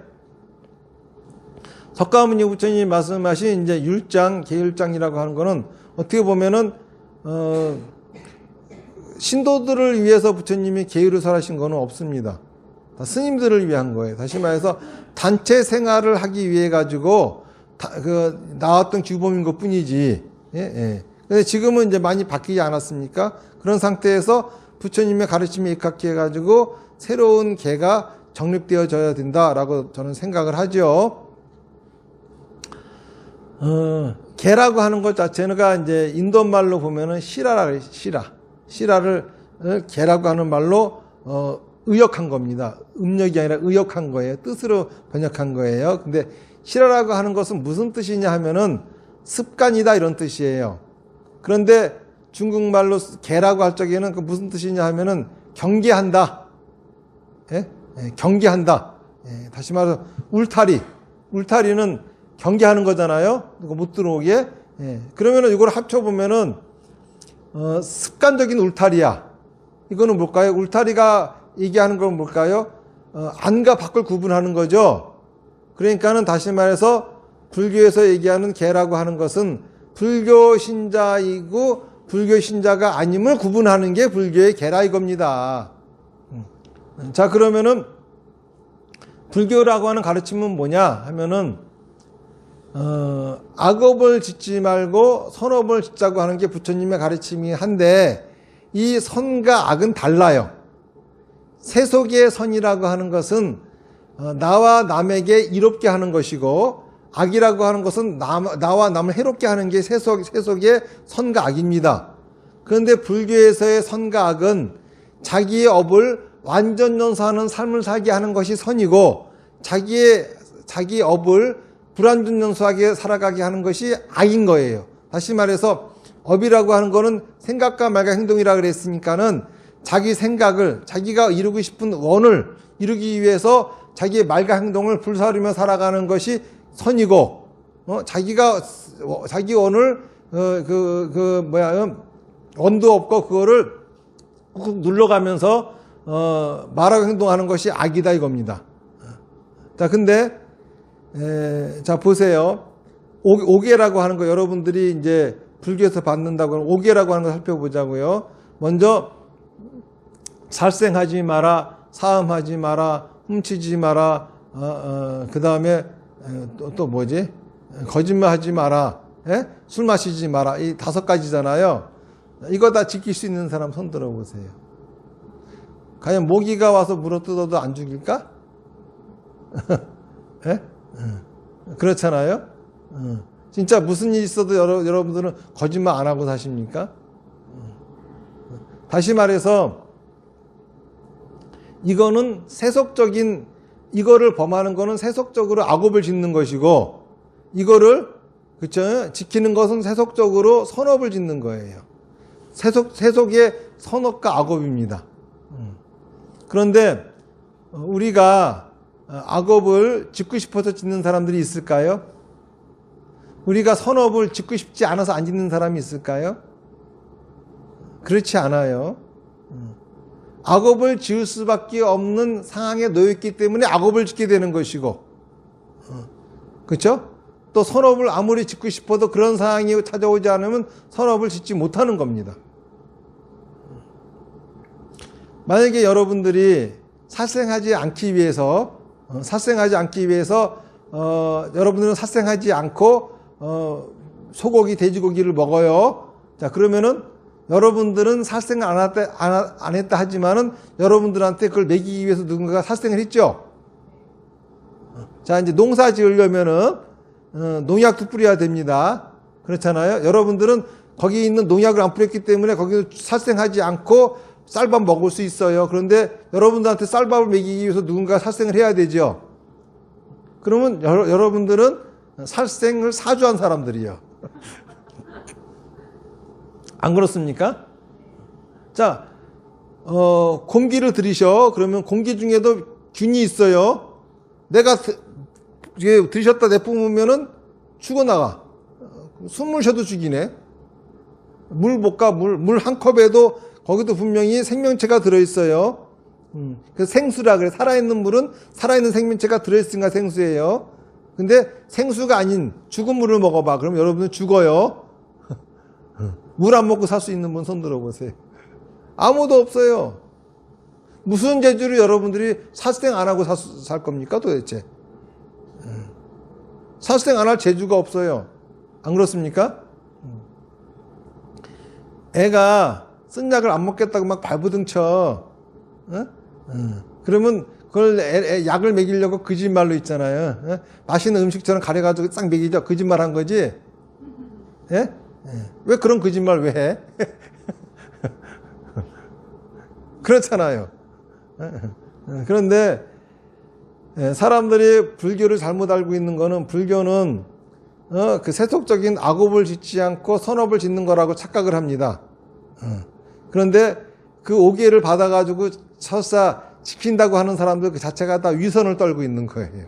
석가모니 부처님이 말씀하신 이제 율장, 계율장이라고 하는 거는 어떻게 보면은 신도들을 위해서 부처님이 계율을 설하신 거는 없습니다. 다 스님들을 위한 거예요. 다시 말해서 단체 생활을 하기 위해 가지고 나왔던 규범인 것 뿐이지. 예. 근데 지금은 이제 많이 바뀌지 않았습니까? 그런 상태에서 부처님의 가르침에 입각해 가지고 새로운 계가 정립되어져야 된다라고 저는 생각을 하죠. 개라고 하는 것 자체가 이제 인도 말로 보면은 시라라 그래요. 시라를 개라고 하는 말로 의역한 겁니다. 음력이 아니라 의역한 거예요. 뜻으로 번역한 거예요. 근데 시라라고 하는 것은 무슨 뜻이냐 하면은 습관이다 이런 뜻이에요. 그런데 중국말로 개라고 할 적에는 그 무슨 뜻이냐 하면은 경계한다. 예? 예, 경계한다. 예, 다시 말해서 울타리는 경계하는 거잖아요. 못 들어오게. 예, 그러면은 이걸 합쳐보면은 습관적인 울타리야. 이거는 뭘까요? 울타리가 얘기하는 건 뭘까요? 안과 밖을 구분하는 거죠. 그러니까는 다시 말해서 불교에서 얘기하는 개라고 하는 것은 불교 신자이고 불교 신자가 아님을 구분하는 게 불교의 개라 이겁니다. 자, 그러면은 불교라고 하는 가르침은 뭐냐 하면은 악업을 짓지 말고 선업을 짓자고 하는 게 부처님의 가르침이 한데 이 선과 악은 달라요. 세속의 선이라고 하는 것은 나와 남에게 이롭게 하는 것이고 악이라고 하는 것은 나와 남을 해롭게 하는 게 세속의 선과 악입니다. 그런데 불교에서의 선과 악은 자기의 업을 완전연수하는 삶을 살게 하는 것이 선이고 자기 업을 불완전연수하게 살아가게 하는 것이 악인 거예요. 다시 말해서 업이라고 하는 거는 생각과 말과 행동이라 그랬으니까는 자기 생각을 자기가 이루고 싶은 원을 이루기 위해서 자기의 말과 행동을 불사르며 살아가는 것이 선이고 자기 원을 원도 없고 그거를 꾹 눌러가면서 말하고 행동하는 것이 악이다 이겁니다. 자, 근데 자 보세요. 오계라고 하는 거 여러분들이 이제 불교에서 받는다고 하는 오계라고 하는 거 살펴보자고요. 먼저 살생하지 마라, 사음하지 마라, 훔치지 마라, 그 다음에 또 뭐지? 거짓말하지 마라, 예? 술 마시지 마라. 이 5가지잖아요. 이거 다 지킬 수 있는 사람 손 들어보세요. 과연 모기가 와서 물어뜯어도 안 죽일까? 예? 그렇잖아요. 진짜 무슨 일 있어도 여러분들은 거짓말 안 하고 사십니까? 다시 말해서 이거는 세속적인 이거를 범하는 거는 세속적으로 악업을 짓는 것이고 이거를 그렇죠? 지키는 것은 세속적으로 선업을 짓는 거예요. 세속의 선업과 악업입니다. 그런데 우리가 악업을 짓고 싶어서 짓는 사람들이 있을까요? 우리가 선업을 짓고 싶지 않아서 안 짓는 사람이 있을까요? 그렇지 않아요. 악업을 지을 수밖에 없는 상황에 놓였기 때문에 악업을 짓게 되는 것이고, 그렇죠? 또 선업을 아무리 짓고 싶어도 그런 상황이 찾아오지 않으면 선업을 짓지 못하는 겁니다. 만약에 여러분들이 살생하지 않기 위해서 여러분들은 살생하지 않고 소고기, 돼지고기를 먹어요. 자, 그러면은 여러분들은 살생을 안 했다 하지만은 여러분들한테 그걸 먹이기 위해서 누군가가 살생을 했죠. 자, 이제 농사 지으려면은 농약도 뿌려야 됩니다. 그렇잖아요. 여러분들은 거기 있는 농약을 안 뿌렸기 때문에 거기서 살생하지 않고 쌀밥 먹을 수 있어요. 그런데 여러분들한테 쌀밥을 먹이기 위해서 누군가 살생을 해야 되죠. 그러면 여러분들은 살생을 사주한 사람들이에요. 안 그렇습니까? 자, 공기를 들이셔. 그러면 공기 중에도 균이 있어요. 내가 들이셨다 내뿜으면은 죽어나가. 숨을 쉬어도 죽이네. 물 한 컵에도 거기도 분명히 생명체가 들어있어요. 그 생수라 그래. 살아있는 물은 살아있는 생명체가 들어있으니까 생수예요. 근데 생수가 아닌 죽은 물을 먹어봐. 그럼 여러분은 죽어요. 물 안 먹고 살 수 있는 분 손 들어보세요. 아무도 없어요. 무슨 재주로 여러분들이 살생 안 하고 살 겁니까 도대체? 살생 안 할 재주가 없어요. 안 그렇습니까? 애가 쓴 약을 안 먹겠다고 막 발부둥 쳐. 그러면 그걸 약을 먹이려고 거짓말로 있잖아요. 예? 맛있는 음식처럼 가려가지고 싹 먹이죠. 거짓말 한 거지. 예? 예. 왜 그런 거짓말 왜 해? 그렇잖아요. 그런데 사람들이 불교를 잘못 알고 있는 거는 불교는 그 세속적인 악업을 짓지 않고 선업을 짓는 거라고 착각을 합니다. 그런데 그 오계를 받아가지고 설사 지킨다고 하는 사람들 그 자체가 다 위선을 떨고 있는 거예요.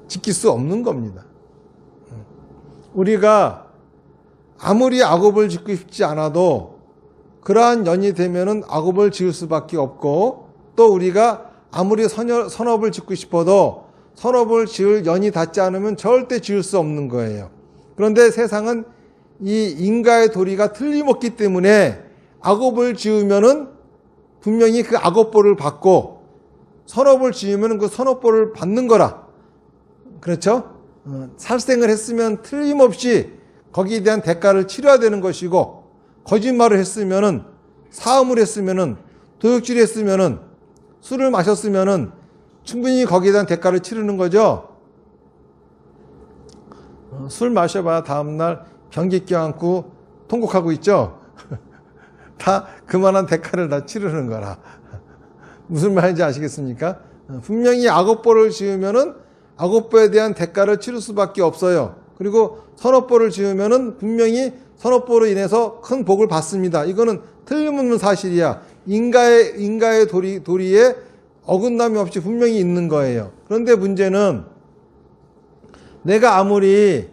지킬 수 없는 겁니다. 우리가 아무리 악업을 짓고 싶지 않아도 그러한 연이 되면은 악업을 지을 수밖에 없고, 또 우리가 아무리 선업을 짓고 싶어도 선업을 지을 연이 닿지 않으면 절대 지을 수 없는 거예요. 그런데 세상은 이 인과의 도리가 틀림없기 때문에 악업을 지으면은 분명히 그 악업보를 받고, 선업을 지으면 그 선업보를 받는 거라. 그렇죠? 살생을 했으면 틀림없이 거기에 대한 대가를 치러야 되는 것이고, 거짓말을 했으면은, 사음을 했으면은, 도둑질을 했으면은, 술을 마셨으면은 충분히 거기에 대한 대가를 치르는 거죠. 술 마셔봐야 다음날 변기 껴안고 통곡하고 있죠. 다 그만한 대가를 다 치르는 거라. 무슨 말인지 아시겠습니까? 분명히 악업보를 지으면은 악업보에 대한 대가를 치를 수밖에 없어요. 그리고 선업보를 지으면은 분명히 선업보로 인해서 큰 복을 받습니다. 이거는 틀림없는 사실이야. 인가의 도리에 어긋남이 없이 분명히 있는 거예요. 그런데 문제는 내가 아무리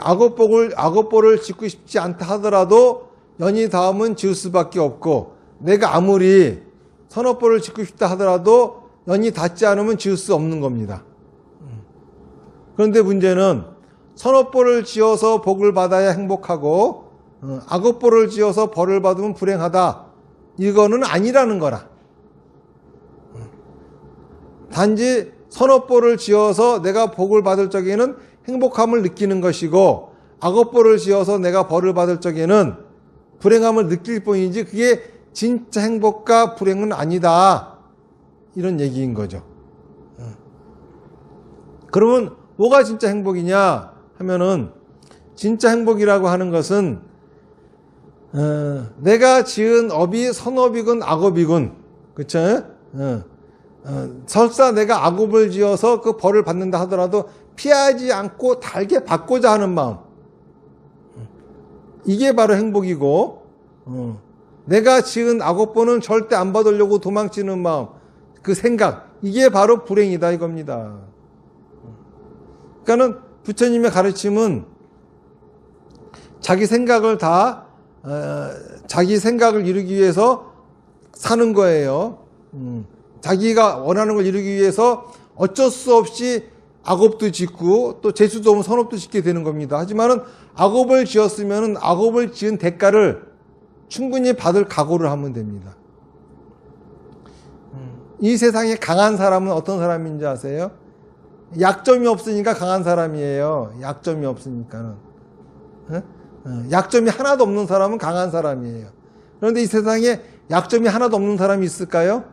악업보를 짓고 싶지 않다 하더라도 연이 닿으면 지을 수밖에 없고, 내가 아무리 선업보를 짓고 싶다 하더라도 연이 닿지 않으면 지을 수 없는 겁니다. 그런데 문제는 선업보를 지어서 복을 받아야 행복하고 악업보를 지어서 벌을 받으면 불행하다. 이거는 아니라는 거라. 단지 선업보를 지어서 내가 복을 받을 적에는 행복함을 느끼는 것이고, 악업보를 지어서 내가 벌을 받을 적에는 불행함을 느낄 뿐이지 그게 진짜 행복과 불행은 아니다. 이런 얘기인 거죠. 그러면 뭐가 진짜 행복이냐 하면은, 진짜 행복이라고 하는 것은 내가 지은 업이 선업이건 악업이건, 그쵸? 설사 내가 악업을 지어서 그 벌을 받는다 하더라도 피하지 않고 달게 받고자 하는 마음, 이게 바로 행복이고, 내가 지은 악업보는 절대 안 받으려고 도망치는 마음, 그 생각, 이게 바로 불행이다 이겁니다. 그러니까는 부처님의 가르침은 자기 생각을 자기 생각을 이루기 위해서 사는 거예요. 자기가 원하는 걸 이루기 위해서 어쩔 수 없이 악업도 짓고 또 재수도 없는 선업도 짓게 되는 겁니다. 하지만은 악업을 지었으면은 악업을 지은 대가를 충분히 받을 각오를 하면 됩니다. 이 세상에 강한 사람은 어떤 사람인지 아세요? 약점이 없으니까 강한 사람이에요. 약점이 없으니까는. 약점이 하나도 없는 사람은 강한 사람이에요. 그런데 이 세상에 약점이 하나도 없는 사람이 있을까요?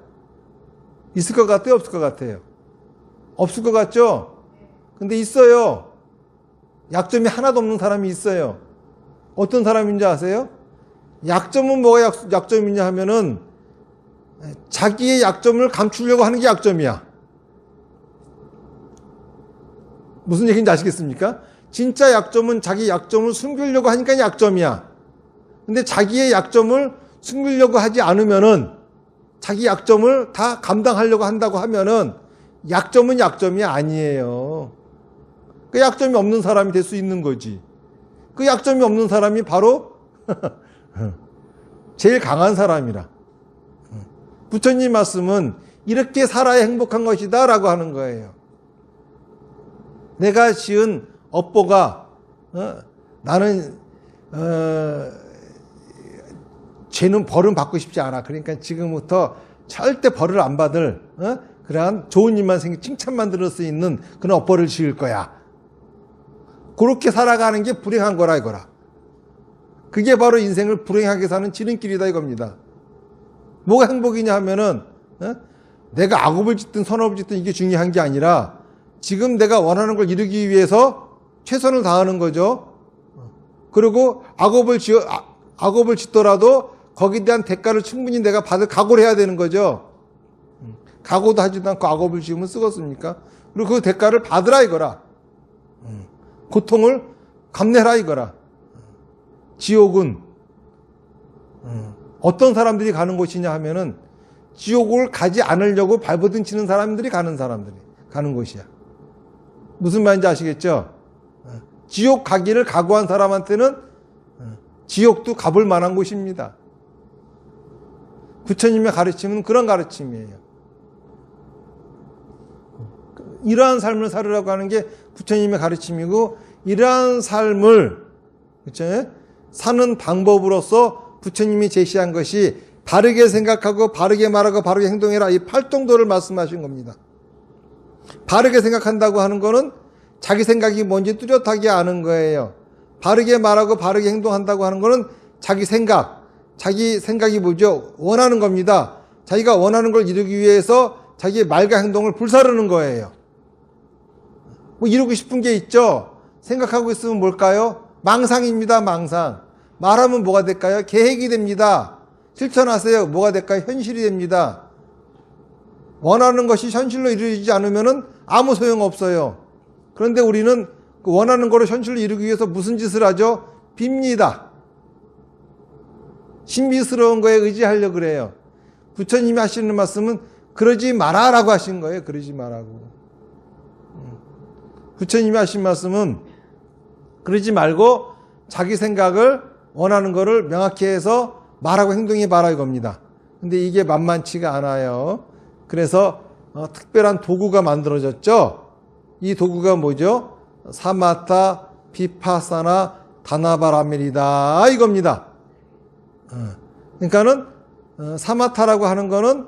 있을 것 같아요? 없을 것 같아요? 없을 것 같죠? 근데 있어요. 약점이 하나도 없는 사람이 있어요. 어떤 사람인지 아세요? 약점은 뭐가 약점이냐 하면은 자기의 약점을 감추려고 하는 게 약점이야. 무슨 얘기인지 아시겠습니까? 진짜 약점은 자기 약점을 숨기려고 하니까 약점이야. 근데 자기의 약점을 숨기려고 하지 않으면은, 자기 약점을 다 감당하려고 한다고 하면은 약점은 약점이 아니에요. 그 약점이 없는 사람이 될 수 있는 거지. 그 약점이 없는 사람이 바로 제일 강한 사람이라. 부처님 말씀은 이렇게 살아야 행복한 것이다 라고 하는 거예요. 내가 지은 업보가 나는 죄는 벌은 받고 싶지 않아. 그러니까 지금부터 절대 벌을 안 받을 그러한 좋은 일만 생기 칭찬만 들을 수 있는 그런 업보를 지을 거야. 그렇게 살아가는 게 불행한 거라 이거라. 그게 바로 인생을 불행하게 사는 지름길이다 이겁니다. 뭐가 행복이냐 하면은 내가 악업을 짓든 선업을 짓든 이게 중요한 게 아니라 지금 내가 원하는 걸 이루기 위해서 최선을 다하는 거죠. 그리고 악업을 짓더라도 거기에 대한 대가를 충분히 내가 받을 각오를 해야 되는 거죠. 각오도 하지도 않고 악업을 지으면 쓰겠습니까? 그리고 그 대가를 받으라 이거라. 고통을 감내라 이거라. 지옥은 어떤 사람들이 가는 곳이냐 하면은 지옥을 가지 않으려고 발버둥 치는 사람들이 가는 곳이야. 무슨 말인지 아시겠죠? 지옥 가기를 각오한 사람한테는 지옥도 가볼 만한 곳입니다. 부처님의 가르침은 그런 가르침이에요. 이러한 삶을 살으라고 하는 게 부처님의 가르침이고, 이러한 삶을 그렇죠? 사는 방법으로서 부처님이 제시한 것이 바르게 생각하고 바르게 말하고 바르게 행동해라, 이 8동도를 말씀하신 겁니다. 바르게 생각한다고 하는 거는 자기 생각이 뭔지 뚜렷하게 아는 거예요. 바르게 말하고 바르게 행동한다고 하는 거는 자기 생각이 뭐죠? 원하는 겁니다. 자기가 원하는 걸 이루기 위해서 자기의 말과 행동을 불사르는 거예요. 뭐 이루고 싶은 게 있죠? 생각하고 있으면 뭘까요? 망상입니다, 망상. 말하면 뭐가 될까요? 계획이 됩니다. 실천하세요. 뭐가 될까요? 현실이 됩니다. 원하는 것이 현실로 이루어지지 않으면 아무 소용없어요. 그런데 우리는 그 원하는 거를 현실로 이루기 위해서 무슨 짓을 하죠? 빕니다. 신비스러운 거에 의지하려고 그래요. 부처님이 하시는 말씀은 그러지 마라라고 하신 거예요. 그러지 마라고. 부처님이 하신 말씀은 그러지 말고 자기 생각을 원하는 거를 명확히 해서 말하고 행동해 봐라 이겁니다. 근데 이게 만만치가 않아요. 그래서 특별한 도구가 만들어졌죠. 이 도구가 뭐죠? 사마타, 비파사나, 다나바라멜이다 이겁니다. 그러니까는 사마타라고 하는 거는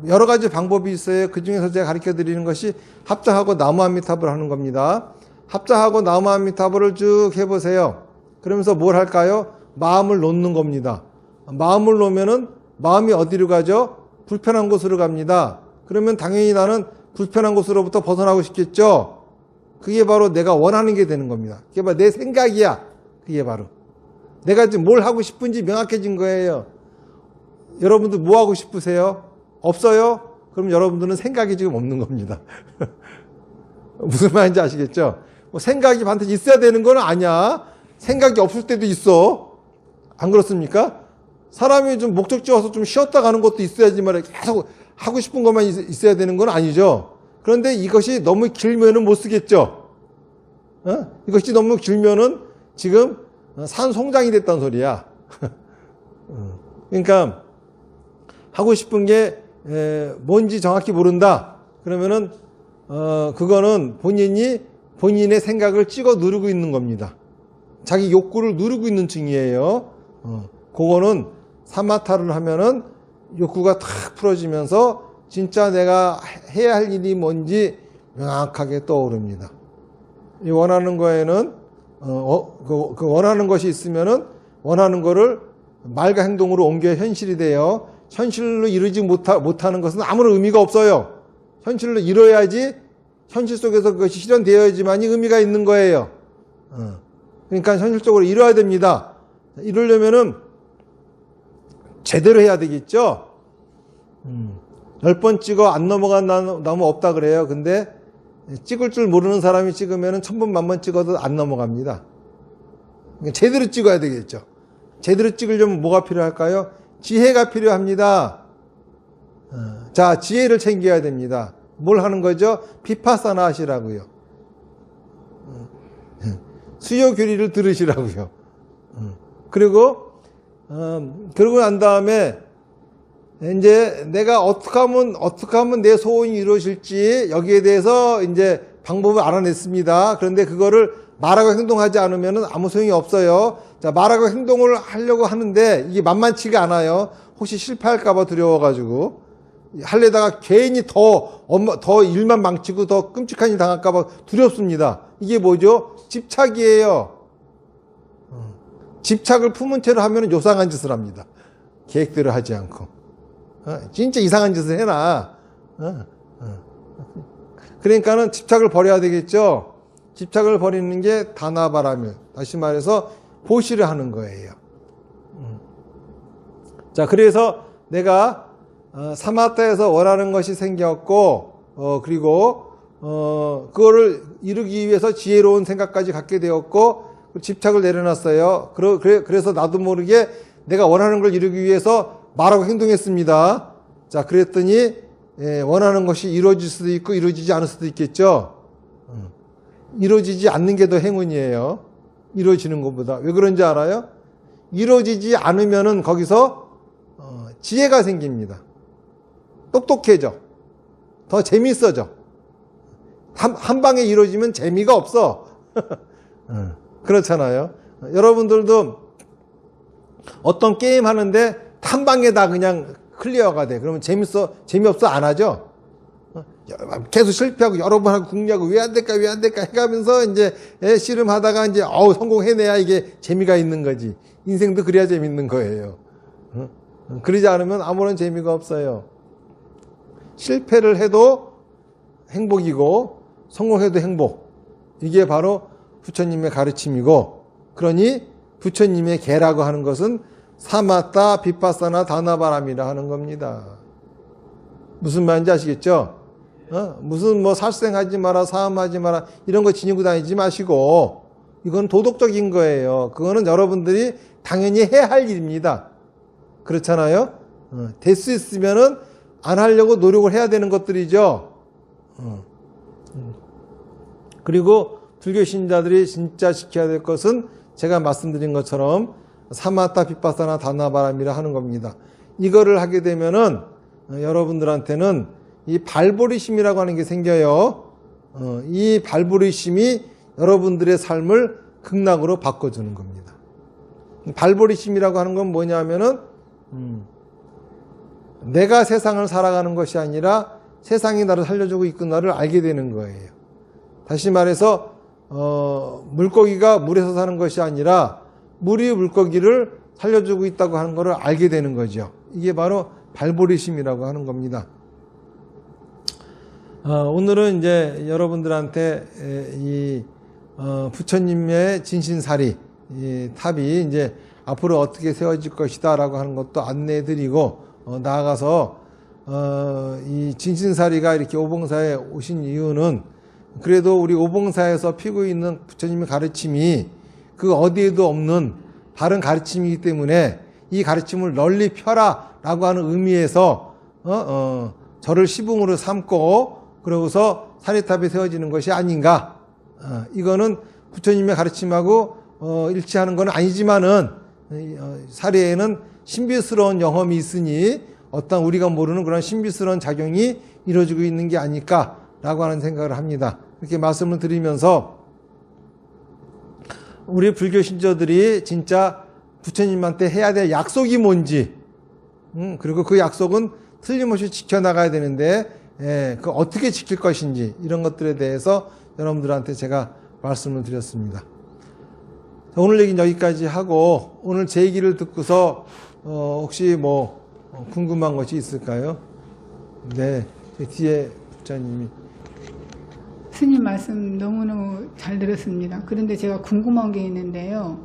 여러 가지 방법이 있어요. 그 중에서 제가 가르쳐 드리는 것이 합장하고 나무아미타불 하는 겁니다. 합장하고 나무아미타불을 쭉 해보세요. 그러면서 뭘 할까요? 마음을 놓는 겁니다. 마음을 놓으면은 마음이 어디로 가죠? 불편한 곳으로 갑니다. 그러면 당연히 나는 불편한 곳으로부터 벗어나고 싶겠죠? 그게 바로 내가 원하는 게 되는 겁니다. 그게 바로 내 생각이야. 그게 바로. 내가 지금 뭘 하고 싶은지 명확해진 거예요. 여러분들 뭐 하고 싶으세요? 없어요? 그럼 여러분들은 생각이 지금 없는 겁니다. 무슨 말인지 아시겠죠? 뭐 생각이 반드시 있어야 되는 건 아니야. 생각이 없을 때도 있어. 안 그렇습니까? 사람이 좀 목적지 와서 좀 쉬었다 가는 것도 있어야지 말이야. 계속 하고 싶은 것만 있어야 되는 건 아니죠. 그런데 이것이 너무 길면은 못 쓰겠죠. 이것이 너무 길면은 지금 산송장이 됐다는 소리야. 그러니까 하고 싶은 게 뭔지 정확히 모른다. 그러면은 그거는 본인의 생각을 찍어 누르고 있는 겁니다. 자기 욕구를 누르고 있는 중이에요. 그거는 사마타를 하면은 욕구가 탁 풀어지면서 진짜 내가 해야 할 일이 뭔지 명확하게 떠오릅니다. 이 원하는 거에는 그 원하는 것이 있으면은 원하는 거를 말과 행동으로 옮겨 현실이 돼요. 현실로 이루지 못하는 것은 아무런 의미가 없어요. 현실로 이뤄야지, 현실 속에서 그것이 실현되어야지만이 의미가 있는 거예요. 그러니까 현실적으로 이뤄야 됩니다. 이루려면은 제대로 해야 되겠죠. 10번 찍어 안 넘어간 나무 없다 그래요. 근데 찍을 줄 모르는 사람이 찍으면은 1000번 만번 찍어도 안 넘어갑니다. 그러니까 제대로 찍어야 되겠죠. 제대로 찍으려면 뭐가 필요할까요? 지혜가 필요합니다. 자, 지혜를 챙겨야 됩니다. 뭘 하는 거죠? 비파사나 하시라고요. 수요 교리를 들으시라고요. 그리고 그러고 난 다음에 이제 내가 어떻게 하면 내 소원이 이루어질지 여기에 대해서 이제 방법을 알아냈습니다. 그런데 그거를 말하고 행동하지 않으면 아무 소용이 없어요. 자, 말하고 행동을 하려고 하는데 이게 만만치가 않아요. 혹시 실패할까봐 두려워가지고 하려다가 괜히 더 일만 망치고 더 끔찍한 일 당할까봐 두렵습니다. 이게 뭐죠? 집착이에요. 집착을 품은 채로 하면 요상한 짓을 합니다. 계획대로 하지 않고. 진짜 이상한 짓을 해놔. 그러니까는 집착을 버려야 되겠죠. 집착을 버리는 게 다나바라밀. 다시 말해서 보시를 하는 거예요. 자, 그래서 내가 사마타에서 원하는 것이 생겼고, 그리고 그거를 이루기 위해서 지혜로운 생각까지 갖게 되었고, 집착을 내려놨어요. 그래서 나도 모르게 내가 원하는 걸 이루기 위해서 말하고 행동했습니다. 자, 그랬더니 원하는 것이 이루어질 수도 있고 이루어지지 않을 수도 있겠죠. 이루어지지 않는 게 더 행운이에요. 이루어지는 것보다. 왜 그런지 알아요? 이루어지지 않으면은 거기서 지혜가 생깁니다. 똑똑해져. 더 재밌어져. 한 방에 이루어지면 재미가 없어. 그렇잖아요. 여러분들도 어떤 게임 하는데 한 방에 다 그냥 클리어가 돼. 그러면 재미없어 안 하죠? 계속 실패하고 여러 번 하고 궁리하고 왜 안 될까 해가면서 이제 씨름하다가 이제 성공해내야 이게 재미가 있는 거지. 인생도 그래야 재밌는 거예요. 그러지 않으면 아무런 재미가 없어요. 실패를 해도 행복이고 성공해도 행복. 이게 바로 부처님의 가르침이고, 그러니 부처님의 계라고 하는 것은 사마타, 비파사나, 다나바람이라 하는 겁니다. 무슨 말인지 아시겠죠? 무슨 뭐 살생하지 마라, 사함하지 마라 이런 거 지니고 다니지 마시고, 이건 도덕적인 거예요. 그거는 여러분들이 당연히 해야 할 일입니다. 그렇잖아요? 될 수 있으면은 안 하려고 노력을 해야 되는 것들이죠. 그리고 불교 신자들이 진짜 지켜야 될 것은 제가 말씀드린 것처럼 사마타, 비파사나, 다나바람이라 하는 겁니다. 이거를 하게 되면은 여러분들한테는 이 발보리심이라고 하는 게 생겨요. 이 발보리심이 여러분들의 삶을 극락으로 바꿔주는 겁니다. 발보리심이라고 하는 건 뭐냐면은 내가 세상을 살아가는 것이 아니라 세상이 나를 살려주고 있구나를 알게 되는 거예요. 다시 말해서 물고기가 물에서 사는 것이 아니라 물이 물고기를 살려주고 있다고 하는 것을 알게 되는 거죠. 이게 바로 발보리심이라고 하는 겁니다. 오늘은 이제 여러분들한테 이 부처님의 진신사리 이 탑이 이제 앞으로 어떻게 세워질 것이다라고 하는 것도 안내해드리고, 나아가서 이 진신사리가 이렇게 오봉사에 오신 이유는 그래도 우리 오봉사에서 피고 있는 부처님의 가르침이 그 어디에도 없는 바른 가르침이기 때문에 이 가르침을 널리 펴라라고 하는 의미에서 저를 시붕으로 삼고 그러고서 사리탑이 세워지는 것이 아닌가. 이거는 부처님의 가르침하고 일치하는 건 아니지만은 사리에는 신비스러운 영험이 있으니 어떤 우리가 모르는 그런 신비스러운 작용이 이루어지고 있는 게 아닐까라고 하는 생각을 합니다. 이렇게 말씀을 드리면서 우리 불교 신자들이 진짜 부처님한테 해야 될 약속이 뭔지, 그리고 그 약속은 틀림없이 지켜나가야 되는데, 그 어떻게 지킬 것인지 이런 것들에 대해서 여러분들한테 제가 말씀을 드렸습니다. 오늘 얘기는 여기까지 하고, 오늘 제 얘기를 듣고서 혹시 뭐 궁금한 것이 있을까요? 네, 뒤에 부처님이. 스님 말씀 너무너무 잘 들었습니다. 그런데 제가 궁금한 게 있는데요.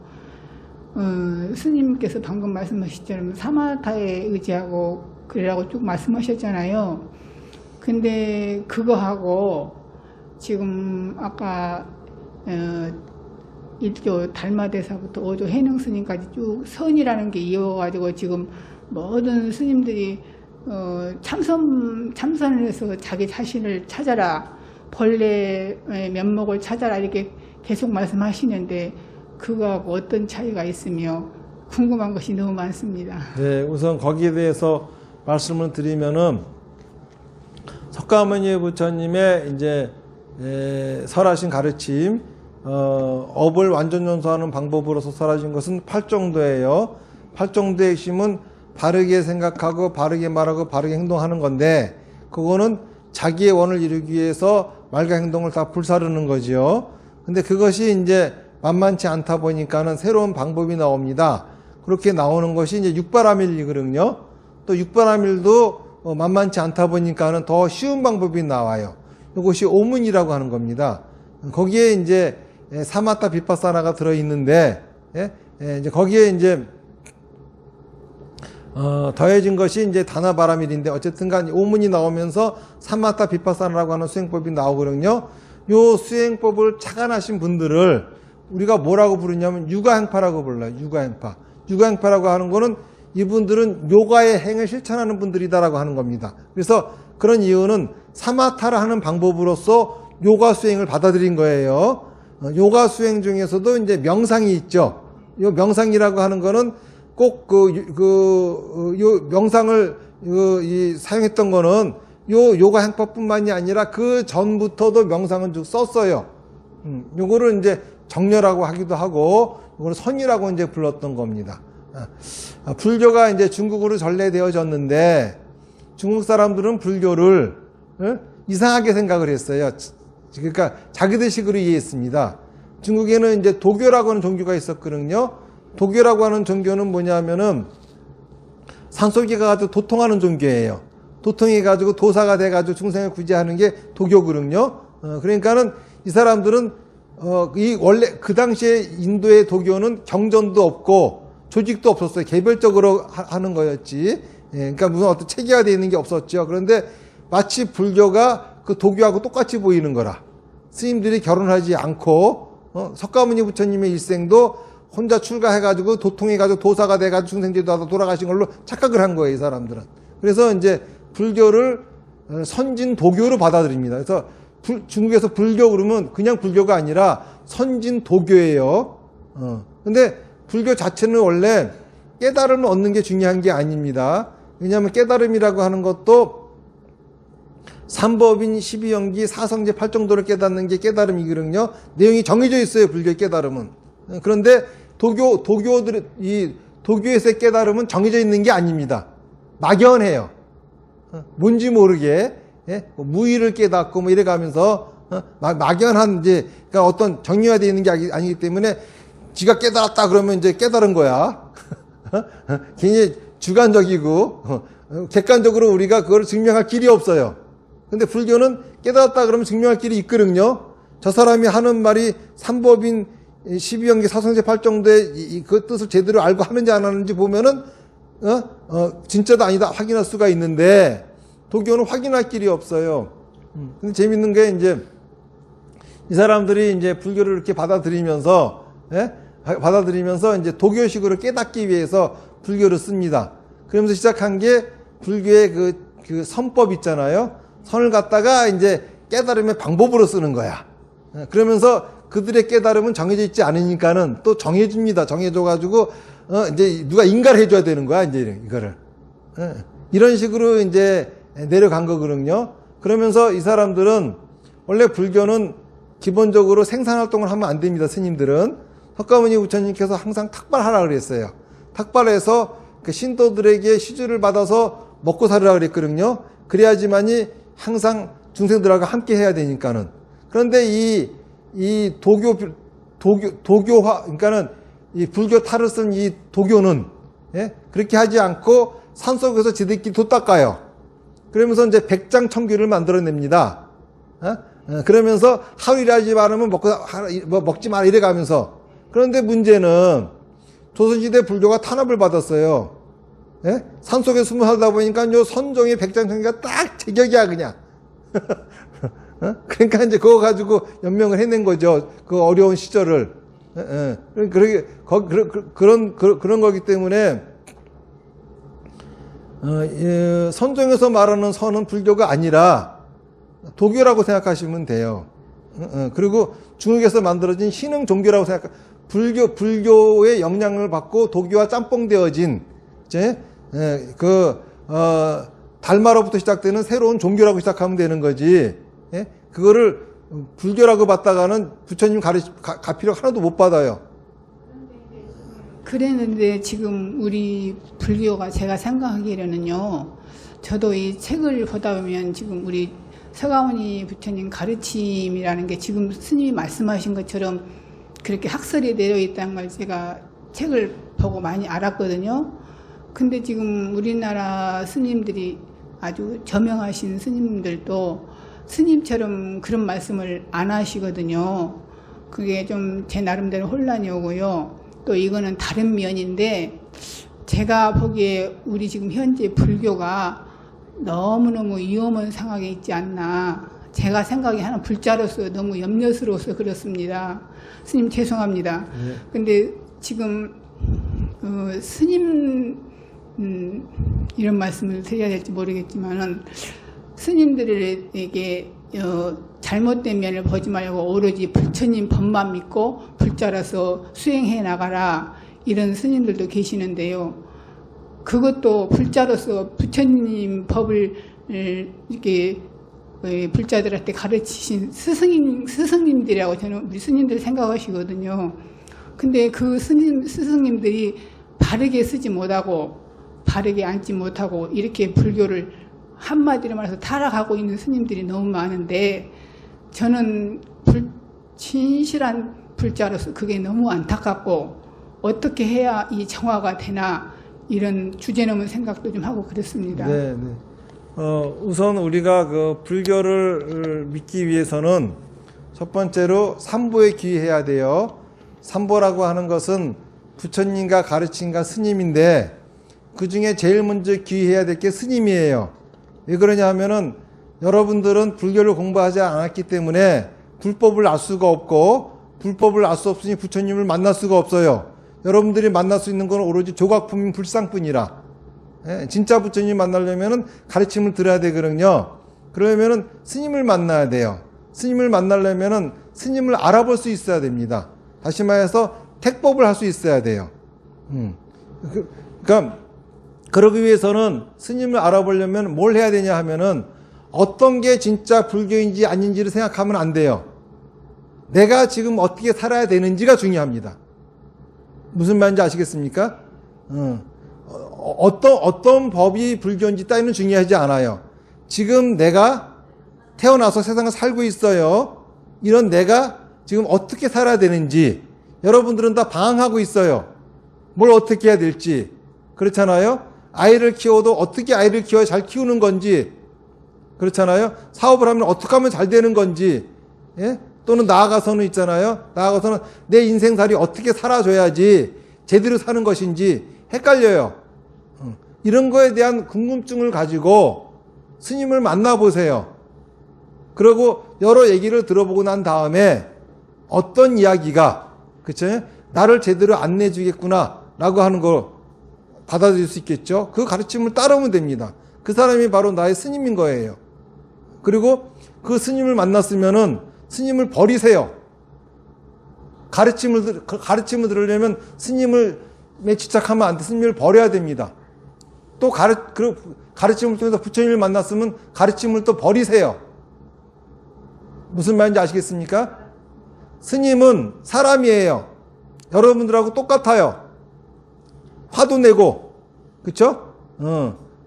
스님께서 방금 말씀하셨처럼 사마타에 의지하고 그러라고 쭉 말씀하셨잖아요. 근데 그거하고 지금 아까 1조 달마대사부터 5조 해능스님까지 쭉 선이라는 게 이어가지고 지금 모든 스님들이 참선을 해서 자기 자신을 찾아라, 본래의 면목을 찾아라 이렇게 계속 말씀하시는데 그거하고 어떤 차이가 있으며 궁금한 것이 너무 많습니다. 네, 우선 거기에 대해서 말씀을 드리면은 석가모니 부처님의 이제 설하신 가르침, 업을 완전 연소하는 방법으로서 설하신 것은 8정도예요. 8정도의 핵심은 바르게 생각하고 바르게 말하고 바르게 행동하는 건데, 그거는 자기의 원을 이루기 위해서 말과 행동을 다 불사르는 거지요. 근데 그것이 이제 만만치 않다 보니까는 새로운 방법이 나옵니다. 그렇게 나오는 것이 이제 육바라밀리거든요. 또 육바라밀도 만만치 않다 보니까는 더 쉬운 방법이 나와요. 이것이 오문이라고 하는 겁니다. 거기에 이제 사마타 비파사나가 들어 있는데, 이제 거기에 이제 더해진 것이 이제 다나바라밀인데, 어쨌든간 오문이 나오면서 사마타 비파사나라고 하는 수행법이 나오거든요. 요 수행법을 착안하신 분들을 우리가 뭐라고 부르냐면 유가행파라고 불러요. 유가행파. 유가행파라고 하는 거는 이분들은 요가의 행을 실천하는 분들이다라고 하는 겁니다. 그래서 그런 이유는 사마타를 하는 방법으로서 요가 수행을 받아들인 거예요. 요가 수행 중에서도 이제 명상이 있죠. 요 명상이라고 하는 거는 꼭 요 명상을 사용했던 거는 요 요가 행법뿐만이 아니라 그 전부터도 명상은 쭉 썼어요. 요거를 이제 정렬하고 하기도 하고, 요거를 선이라고 이제 불렀던 겁니다. 불교가 이제 중국으로 전래되어졌는데, 중국 사람들은 불교를 이상하게 생각을 했어요. 그러니까 자기들 식으로 이해했습니다. 중국에는 이제 도교라고 하는 종교가 있었거든요. 도교라고 하는 종교는 뭐냐면은 산속에 가가지고 도통하는 종교예요. 도통해가지고 도사가 돼가지고 중생을 구제하는 게 도교거든요. 그러니까는 이 사람들은 원래 그 당시에 인도의 도교는 경전도 없고 조직도 없었어요. 개별적으로 하는 거였지. 그러니까 무슨 어떤 체계화되어 있는 게 없었죠. 그런데 마치 불교가 그 도교하고 똑같이 보이는 거라. 스님들이 결혼하지 않고 석가모니 부처님의 일생도 혼자 출가해가지고 도통해가지고 도사가 돼가지고 중생제도 하다 돌아가신 걸로 착각을 한 거예요, 이 사람들은. 그래서 이제 불교를 선진 도교로 받아들입니다. 그래서 중국에서 불교 그러면 그냥 불교가 아니라 선진 도교예요. 근데 불교 자체는 원래 깨달음을 얻는 게 중요한 게 아닙니다. 왜냐하면 깨달음이라고 하는 것도 삼법인 12연기 4성제 8정도를 깨닫는 게 깨달음이거든요. 내용이 정해져 있어요, 불교의 깨달음은. 그런데 도교에서의 깨달음은 정해져 있는 게 아닙니다. 막연해요. 뭔지 모르게 무의를 깨닫고 뭐 이래가면서 막연한 이제 그러니까 어떤 정의화되어 있는 게 아니기 때문에 지가 깨달았다 그러면 이제 깨달은 거야. 굉장히 주관적이고 객관적으로 우리가 그걸 증명할 길이 없어요. 근데 불교는 깨달았다 그러면 증명할 길이 있거든요. 저 사람이 하는 말이 삼법인 12연기 4성제 8정도의 그 뜻을 제대로 알고 하는지 안 하는지 보면은 진짜다 아니다 확인할 수가 있는데 도교는 확인할 길이 없어요. 근데 재밌는 게 이제 이 사람들이 이제 불교를 이렇게 받아들이면서 이제 도교식으로 깨닫기 위해서 불교를 씁니다. 그러면서 시작한 게 불교의 그 선법 있잖아요. 선을 갖다가 이제 깨달음의 방법으로 쓰는 거야. 그러면서 그들의 깨달음은 정해져 있지 않으니까는 또 정해줍니다. 정해줘가지고 이제 누가 인가를 해줘야 되는 거야. 이제 이거를 이런 식으로 이제 내려간 거거든요. 그러면서 이 사람들은 원래 불교는 기본적으로 생산활동을 하면 안 됩니다. 스님들은 석가모니 부처님께서 항상 탁발하라 그랬어요. 탁발해서 그 신도들에게 시주를 받아서 먹고 살으라 그랬거든요. 그래야지만이 항상 중생들하고 함께 해야 되니까는. 그런데 이 도교화, 그러니까는 이 불교 탈을 쓴 이 도교는, 그렇게 하지 않고 산속에서 지들끼리 도 닦아요. 그러면서 이제 백장청규를 만들어냅니다. 그러면서 하루 일하지 말으면 먹지 마라 이래 가면서. 그런데 문제는 조선시대 불교가 탄압을 받았어요. 산속에 숨어 살다 보니까 요 선종의 백장청규가 딱 제격이야, 그냥. 그러니까 이제 그거 가지고 연명을 해낸 거죠. 그 어려운 시절을. 그런 거기 때문에, 선종에서 말하는 선은 불교가 아니라 도교라고 생각하시면 돼요. 그리고 중국에서 만들어진 신흥 종교라고 불교의 영향을 받고 도교와 짬뽕되어진, 달마로부터 시작되는 새로운 종교라고 시작하면 되는 거지. 그거를 불교라고 받다가는 부처님 가피력 하나도 못 받아요. 그랬는데 지금 우리 불교가 제가 생각하기로는요. 저도 이 책을 보다 보면 지금 우리 석가모니 부처님 가르침이라는 게 지금 스님이 말씀하신 것처럼 그렇게 학설이 내려 있다는 걸 제가 책을 보고 많이 알았거든요. 근데 지금 우리나라 스님들이 아주 저명하신 스님들도 스님처럼 그런 말씀을 안 하시거든요. 그게 좀 제 나름대로 혼란이 오고요. 또 이거는 다른 면인데 제가 보기에 우리 지금 현재 불교가 너무너무 위험한 상황에 있지 않나. 제가 생각이 하는 불자로서 너무 염려스러워서 그렇습니다. 스님 죄송합니다. 근데 지금 스님 이런 말씀을 드려야 될지 모르겠지만은 스님들에게 잘못된 면을 보지 말고 오로지 부처님 법만 믿고 불자라서 수행해 나가라 이런 스님들도 계시는데요. 그것도 불자로서 부처님 법을 이렇게 불자들한테 가르치신 스승님들이라고 저는 우리 스님들 생각하시거든요. 근데 그 스승님들이 바르게 쓰지 못하고 바르게 앉지 못하고 이렇게 불교를 한마디로 말해서 타락하고 있는 스님들이 너무 많은데 저는 진실한 불자로서 그게 너무 안타깝고 어떻게 해야 이 정화가 되나 이런 주제넘은 생각도 좀 하고 그렇습니다. 네, 네. 우선 우리가 그 불교를 믿기 위해서는 첫 번째로 삼보에 귀해야 돼요. 삼보라고 하는 것은 부처님과 가르친가 스님인데 그 중에 제일 먼저 귀해야 될 게 스님이에요. 왜 그러냐 하면은 여러분들은 불교를 공부하지 않았기 때문에 불법을 알 수가 없고 불법을 알 수 없으니 부처님을 만날 수가 없어요. 여러분들이 만날 수 있는 건 오로지 조각품인 불상뿐이라. 진짜 부처님 만나려면은 가르침을 들어야 되거든요. 그러면은 스님을 만나야 돼요. 스님을 만나려면은 스님을 알아볼 수 있어야 됩니다. 다시 말해서 택법을 할 수 있어야 돼요. 그러니까 그러기 위해서는 스님을 알아보려면 뭘 해야 되냐 하면은 어떤 게 진짜 불교인지 아닌지를 생각하면 안 돼요. 내가 지금 어떻게 살아야 되는지가 중요합니다. 무슨 말인지 아시겠습니까? 어떤 법이 불교인지 따위는 중요하지 않아요. 지금 내가 태어나서 세상을 살고 있어요. 이런 내가 지금 어떻게 살아야 되는지 여러분들은 다 방황하고 있어요. 뭘 어떻게 해야 될지. 그렇잖아요. 아이를 키워도 어떻게 아이를 키워야 잘 키우는 건지. 그렇잖아요. 사업을 하면 어떻게 하면 잘 되는 건지. 예? 또는 나아가서는 있잖아요. 나아가서는 내 인생살이 어떻게 살아줘야지 제대로 사는 것인지 헷갈려요. 이런 거에 대한 궁금증을 가지고 스님을 만나보세요. 그리고 여러 얘기를 들어보고 난 다음에 어떤 이야기가 그쵸? 나를 제대로 안내해 주겠구나 라고 하는 걸 받아들일 수 있겠죠. 그 가르침을 따르면 됩니다. 그 사람이 바로 나의 스님인 거예요. 그리고 그 스님을 만났으면은 스님을 버리세요. 가르침을 들으려면 스님을 집착하면 안 돼. 스님을 버려야 됩니다. 또 가르침을 통해서 부처님을 만났으면 가르침을 또 버리세요. 무슨 말인지 아시겠습니까? 스님은 사람이에요. 여러분들하고 똑같아요. 화도 내고, 그쵸?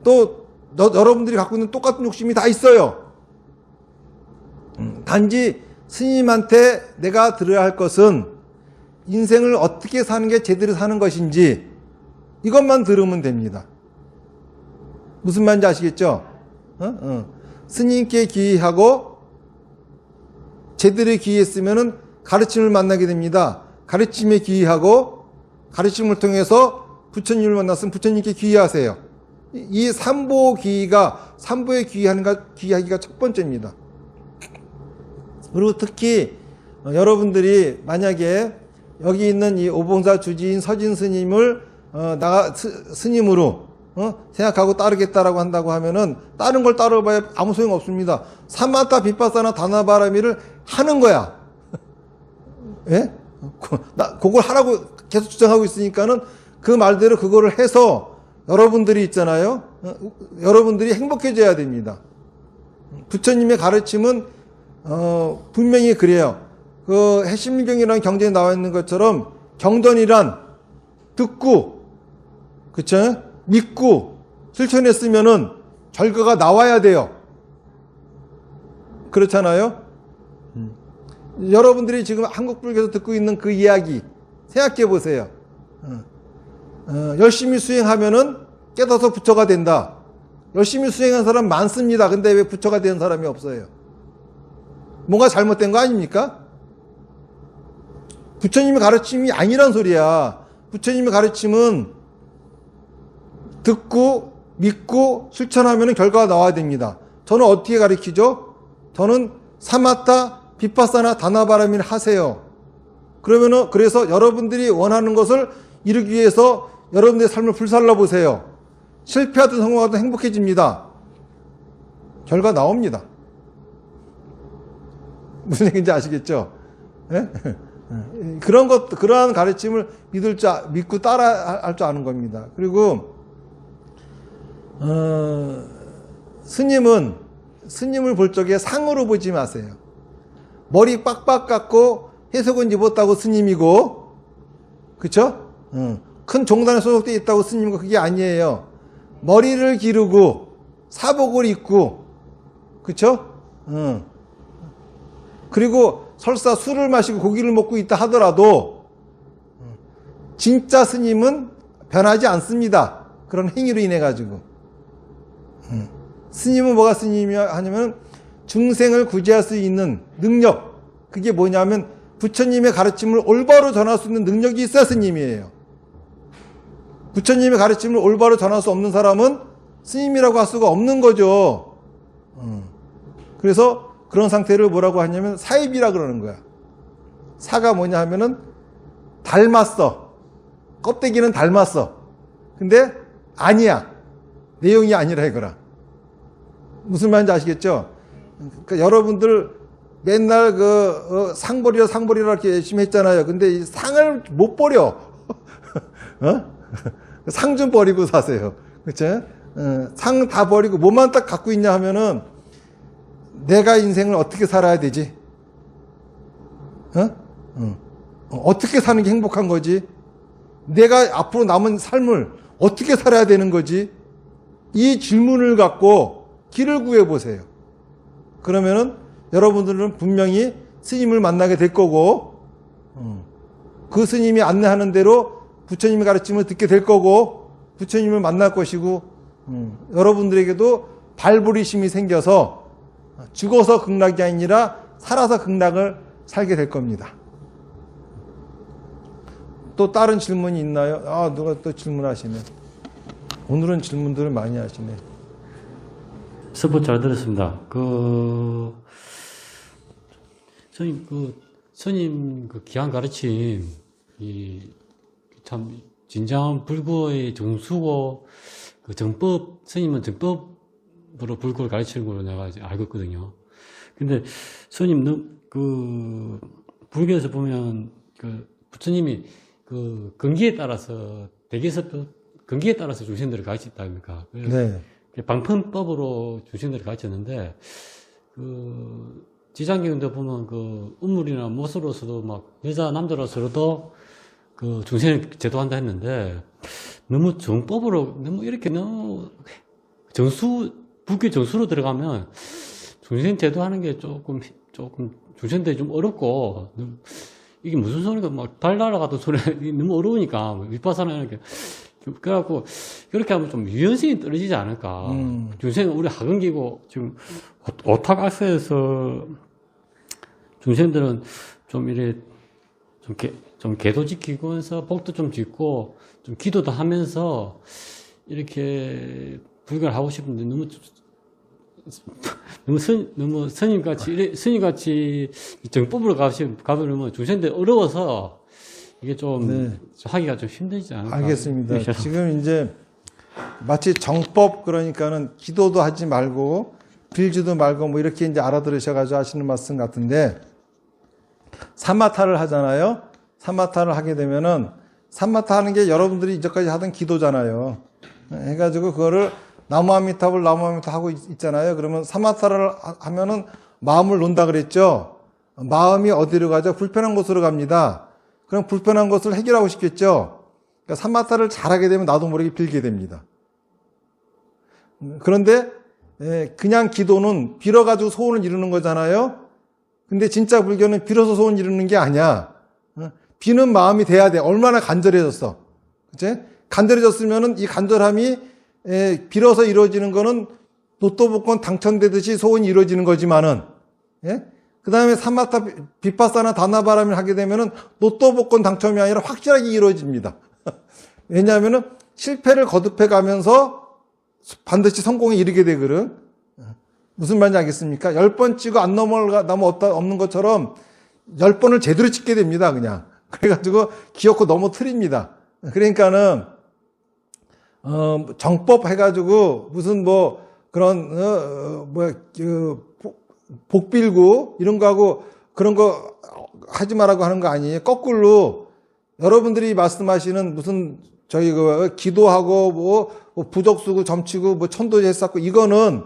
또 여러분들이 갖고 있는 똑같은 욕심이 다 있어요. 단지 스님한테 내가 들어야 할 것은 인생을 어떻게 사는 게 제대로 사는 것인지 이것만 들으면 됩니다. 무슨 말인지 아시겠죠? 스님께 귀의하고 제대로 귀의했으면은 가르침을 만나게 됩니다. 가르침에 귀의하고 가르침을 통해서 부처님을 만났으면 부처님께 귀의하세요. 이 삼보에 귀의하기가 첫 번째입니다. 그리고 특히 여러분들이 만약에 여기 있는 이 오봉사 주지인 서진 스님을 스님으로 생각하고 따르겠다라고 한다고 하면은 다른 걸 따라봐야 아무 소용 없습니다. 사마타 비파사나 다나바라미를 하는 거야. 예? 그걸 하라고 계속 주장하고 있으니까는 그 말대로 그거를 해서 여러분들이 있잖아요. 여러분들이 행복해져야 됩니다. 부처님의 가르침은 분명히 그래요. 그 해심경이라는 경전에 나와 있는 것처럼 경전이란 듣고, 그쵸? 믿고 실천했으면은 결과가 나와야 돼요. 그렇잖아요? 여러분들이 지금 한국불교에서 듣고 있는 그 이야기 생각해 보세요. 열심히 수행하면은 깨닫서 부처가 된다. 열심히 수행한 사람 많습니다. 근데 왜 부처가 되는 사람이 없어요? 뭔가 잘못된 거 아닙니까? 부처님의 가르침이 아니란 소리야. 부처님의 가르침은 듣고 믿고 실천하면 결과가 나와야 됩니다. 저는 어떻게 가르치죠? 저는 사마타, 비파사나 다나바라미를 하세요. 그래서 여러분들이 원하는 것을 이루기 위해서 여러분들의 삶을 불살라 보세요. 실패하든 성공하든 행복해집니다. 결과 나옵니다. 무슨 얘기인지 아시겠죠? 예? 그러한 가르침을 믿고 따라할 줄 아는 겁니다. 그리고 스님을 볼 적에 상으로 보지 마세요. 머리 빡빡 깎고 해석은 입었다고 스님이고, 그쵸? 큰 종단에 소속되어 있다고 스님이고, 그게 아니에요. 머리를 기르고 사복을 입고, 그쵸? 그리고 설사 술을 마시고 고기를 먹고 있다 하더라도 진짜 스님은 변하지 않습니다. 그런 행위로 인해 가지고. 스님은 뭐가 스님이야 하냐면 중생을 구제할 수 있는 능력, 그게 뭐냐면 부처님의 가르침을 올바로 전할 수 있는 능력이 있어야 스님이에요. 부처님의 가르침을 올바로 전할 수 없는 사람은 스님이라고 할 수가 없는 거죠. 그래서 그런 상태를 뭐라고 하냐면 사입이라 그러는 거야. 사가 뭐냐 하면은 닮았어. 껍데기는 닮았어. 근데 아니야. 내용이 아니라 이거라. 무슨 말인지 아시겠죠? 그러니까 여러분들 맨날 상벌이라 이렇게 열심히 했잖아요. 근데 이 상을 못 버려. 상 좀 버리고 사세요. 그쵸? 상 다 버리고 뭐만 딱 갖고 있냐 하면은 내가 인생을 어떻게 살아야 되지? 어떻게 사는 게 행복한 거지? 내가 앞으로 남은 삶을 어떻게 살아야 되는 거지? 이 질문을 갖고 길을 구해보세요. 그러면은 여러분들은 분명히 스님을 만나게 될 거고, 그 스님이 안내하는 대로 부처님의 가르침을 듣게 될 거고, 부처님을 만날 것이고, 여러분들에게도 발부리심이 생겨서 죽어서 극락이 아니라 살아서 극락을 살게 될 겁니다. 또 다른 질문이 있나요? 누가 또 질문하시네. 오늘은 질문들을 많이 하시네. 서포 잘 들었습니다. 스님 귀한 가르침, 참 진정한 불교의 정수고, 스님은 정법으로 불교를 가르치는 걸로 내가 이제 알고 있거든요. 근데 스님, 불교에서 보면, 부처님이 근기에 따라서, 근기에 따라서 중생들을 가르쳤다 아닙니까? 네. 방편법으로 중생들을 가르쳤는데, 지장경도 보면 음물이나 못으로서도 남자로서도 중생을 제도한다 했는데, 너무 정법으로, 너무 불교 정수로 들어가면 중생 제도하는 게 조금 중생들이 좀 어렵고, 이게 무슨 소리가 달 날아가던 소리 너무 어려우니까, 윗바사나 이렇게. 그래갖고, 그렇게 하면 좀 유연성이 떨어지지 않을까. 중생은 우리 학원기고, 지금, 오타각서에서, 중생들은 좀 좀 개도 지키면서, 복도 좀 짓고, 좀 기도도 하면서, 이렇게, 불교를 하고 싶은데, 너무 스님같이 정법으로 가버리면 중생들 어려워서, 이게 좀 하기가 좀 힘들지 않을까. 알겠습니다. 지금 이제 마치 정법, 그러니까는 기도도 하지 말고 빌지도 말고 이렇게 이제 알아들으셔가지고 하시는 말씀 같은데, 사마타를 하잖아요. 사마타를 하게 되면은 사마타 하는 게 여러분들이 이제까지 하던 기도잖아요. 해가지고 그거를 나무아미타불 하고 있잖아요. 그러면 사마타를 하면은 마음을 논다 그랬죠. 마음이 어디로 가죠? 불편한 곳으로 갑니다. 그럼 불편한 것을 해결하고 싶겠죠. 그러니까 사마타를 잘하게 되면 나도 모르게 빌게 됩니다. 그런데 그냥 기도는 빌어가지고 소원을 이루는 거잖아요. 근데 진짜 불교는 빌어서 소원 이루는 게 아니야. 비는 마음이 돼야 돼. 얼마나 간절해졌어. 그치? 간절해졌으면은 이 간절함이 빌어서 이루어지는 거는 로또 복권 당첨되듯이 소원이 이루어지는 거지만은, 예? 그 다음에 사마타 비파사나 다나바람을 하게 되면은 로또 복권 당첨이 아니라 확실하게 이루어집니다. 왜냐하면은 실패를 거듭해 가면서 반드시 성공에 이르게 되거든. 무슨 말인지 알겠습니까? 10번 치고 안 없는 것처럼 10번을 제대로 찍게 됩니다, 그냥. 그래가지고 기어코 넘어뜨립니다. 그러니까는, 정법 해가지고 무슨 뭐 그런, 복 빌고 이런 거 하고 그런 거 하지 말라고 하는 거 아니에요. 거꾸로 여러분들이 말씀하시는 무슨 저희 기도하고 뭐 부적 쓰고 점치고 뭐 천도제 쌓고 이거는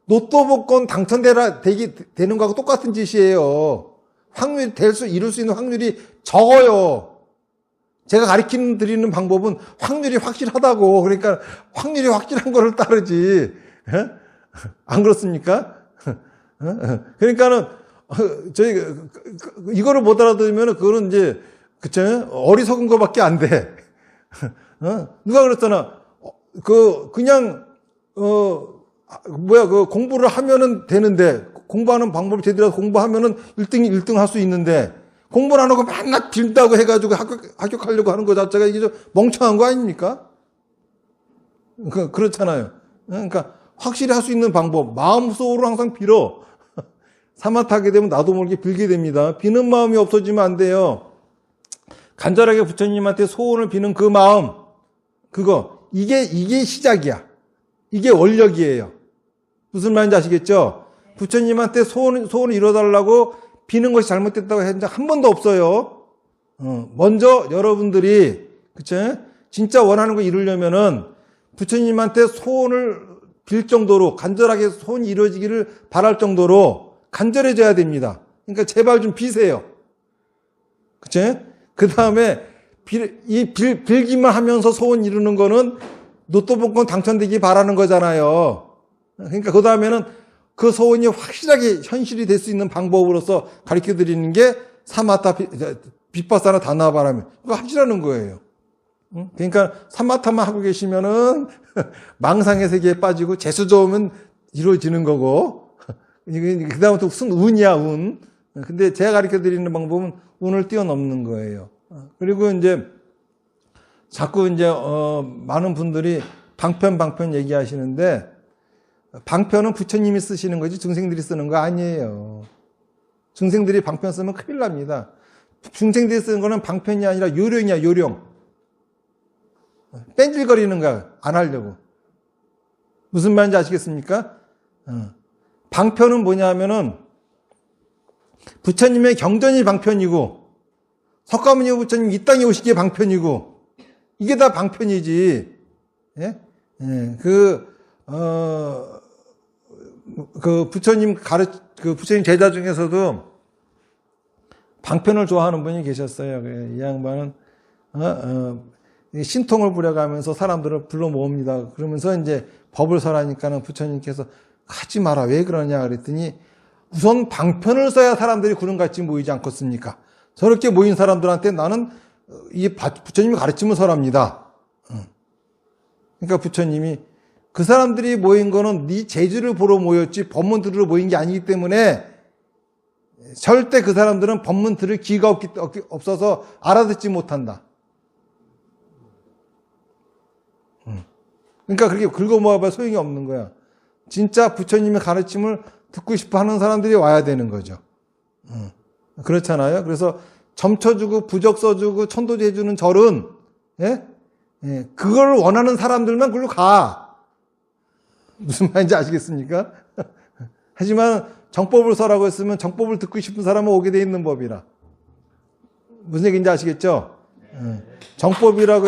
로또 복권 되는 거하고 똑같은 짓이에요. 확률이 이룰 수 있는 확률이 적어요. 제가 드리는 방법은 확률이 확실하다고. 그러니까 확률이 확실한 거를 따르지. 안 그렇습니까? 그러니까는 저희 이거를 못 알아들으면 그거는 이제 그쵸? 어리석은 거밖에 안 돼. 누가 그랬잖아. 그냥 공부를 하면은 되는데, 공부하는 방법을 제대로 공부하면은 1등 할 수 있는데, 공부를 안 하고 맨날 빌다고 해가지고 합격하려고 하는 거 자체가 이게 좀 멍청한 거 아닙니까? 그렇잖아요. 그러니까 확실히 할 수 있는 방법, 마음속으로 항상 빌어. 사마타하게 되면 나도 모르게 빌게 됩니다. 비는 마음이 없어지면 안 돼요. 간절하게 부처님한테 소원을 비는 그 마음, 이게 시작이야. 이게 원력이에요. 무슨 말인지 아시겠죠? 부처님한테 소원을 이뤄달라고 비는 것이 잘못됐다고 한 적 한 번도 없어요. 먼저 여러분들이, 그쵸? 진짜 원하는 거 이루려면은 부처님한테 소원을 빌 정도로, 간절하게 소원이 이루어지기를 바랄 정도로 간절해져야 됩니다. 그러니까 제발 좀 비세요. 그쵸? 그 다음에 빌기만 하면서 소원 이루는 거는 로또 복권 당첨되기 바라는 거잖아요. 그러니까 그 다음에는 그 소원이 확실하게 현실이 될 수 있는 방법으로서 가르쳐 드리는 게 사마타 빗바사나 다나바라면 그거 하시라는 거예요. 그러니까 사마타만 하고 계시면은 망상의 세계에 빠지고 재수 좋으면 이루어지는 거고, 그 다음부터 무슨 운이야, 운. 근데 제가 가르쳐 드리는 방법은 운을 뛰어넘는 거예요. 그리고 이제 자꾸 이제 많은 분들이 방편 얘기하시는데, 방편은 부처님이 쓰시는 거지 중생들이 쓰는 거 아니에요. 중생들이 방편 쓰면 큰일 납니다. 중생들이 쓰는 거는 방편이 아니라 요령이야, 요령. 뺀질거리는 거야, 안 하려고. 무슨 말인지 아시겠습니까? 방편은 뭐냐 하면은 부처님의 경전이 방편이고, 석가모니 부처님 이 땅에 오시기에 방편이고, 이게 다 방편이지. 예? 예. 부처님 부처님 제자 중에서도 방편을 좋아하는 분이 계셨어요. 이 양반은, 신통을 부려가면서 사람들을 불러 모읍니다. 그러면서 이제 법을 설하니까는 부처님께서 하지 마라. 왜 그러냐 그랬더니 우선 방편을 써야 사람들이 구름같이 모이지 않겠습니까? 저렇게 모인 사람들한테 나는 이 부처님이 가르침을 설합니다. 그러니까 부처님이 그 사람들이 모인 거는 네 재주를 보러 모였지 법문 들으러 모인 게 아니기 때문에 절대 그 사람들은 법문 들을 기회가 없어서 알아듣지 못한다. 그러니까 그렇게 긁어 모아봐 소용이 없는 거야. 진짜 부처님의 가르침을 듣고 싶어 하는 사람들이 와야 되는 거죠. 그렇잖아요. 그래서 점쳐주고 부적 써주고 천도제 해주는 절은, 예? 예, 그걸 원하는 사람들만 그걸로 가. 무슨 말인지 아시겠습니까? 하지만 정법을 써라고 했으면 정법을 듣고 싶은 사람은 오게 돼 있는 법이라. 무슨 얘기인지 아시겠죠? 예, 정법이라고,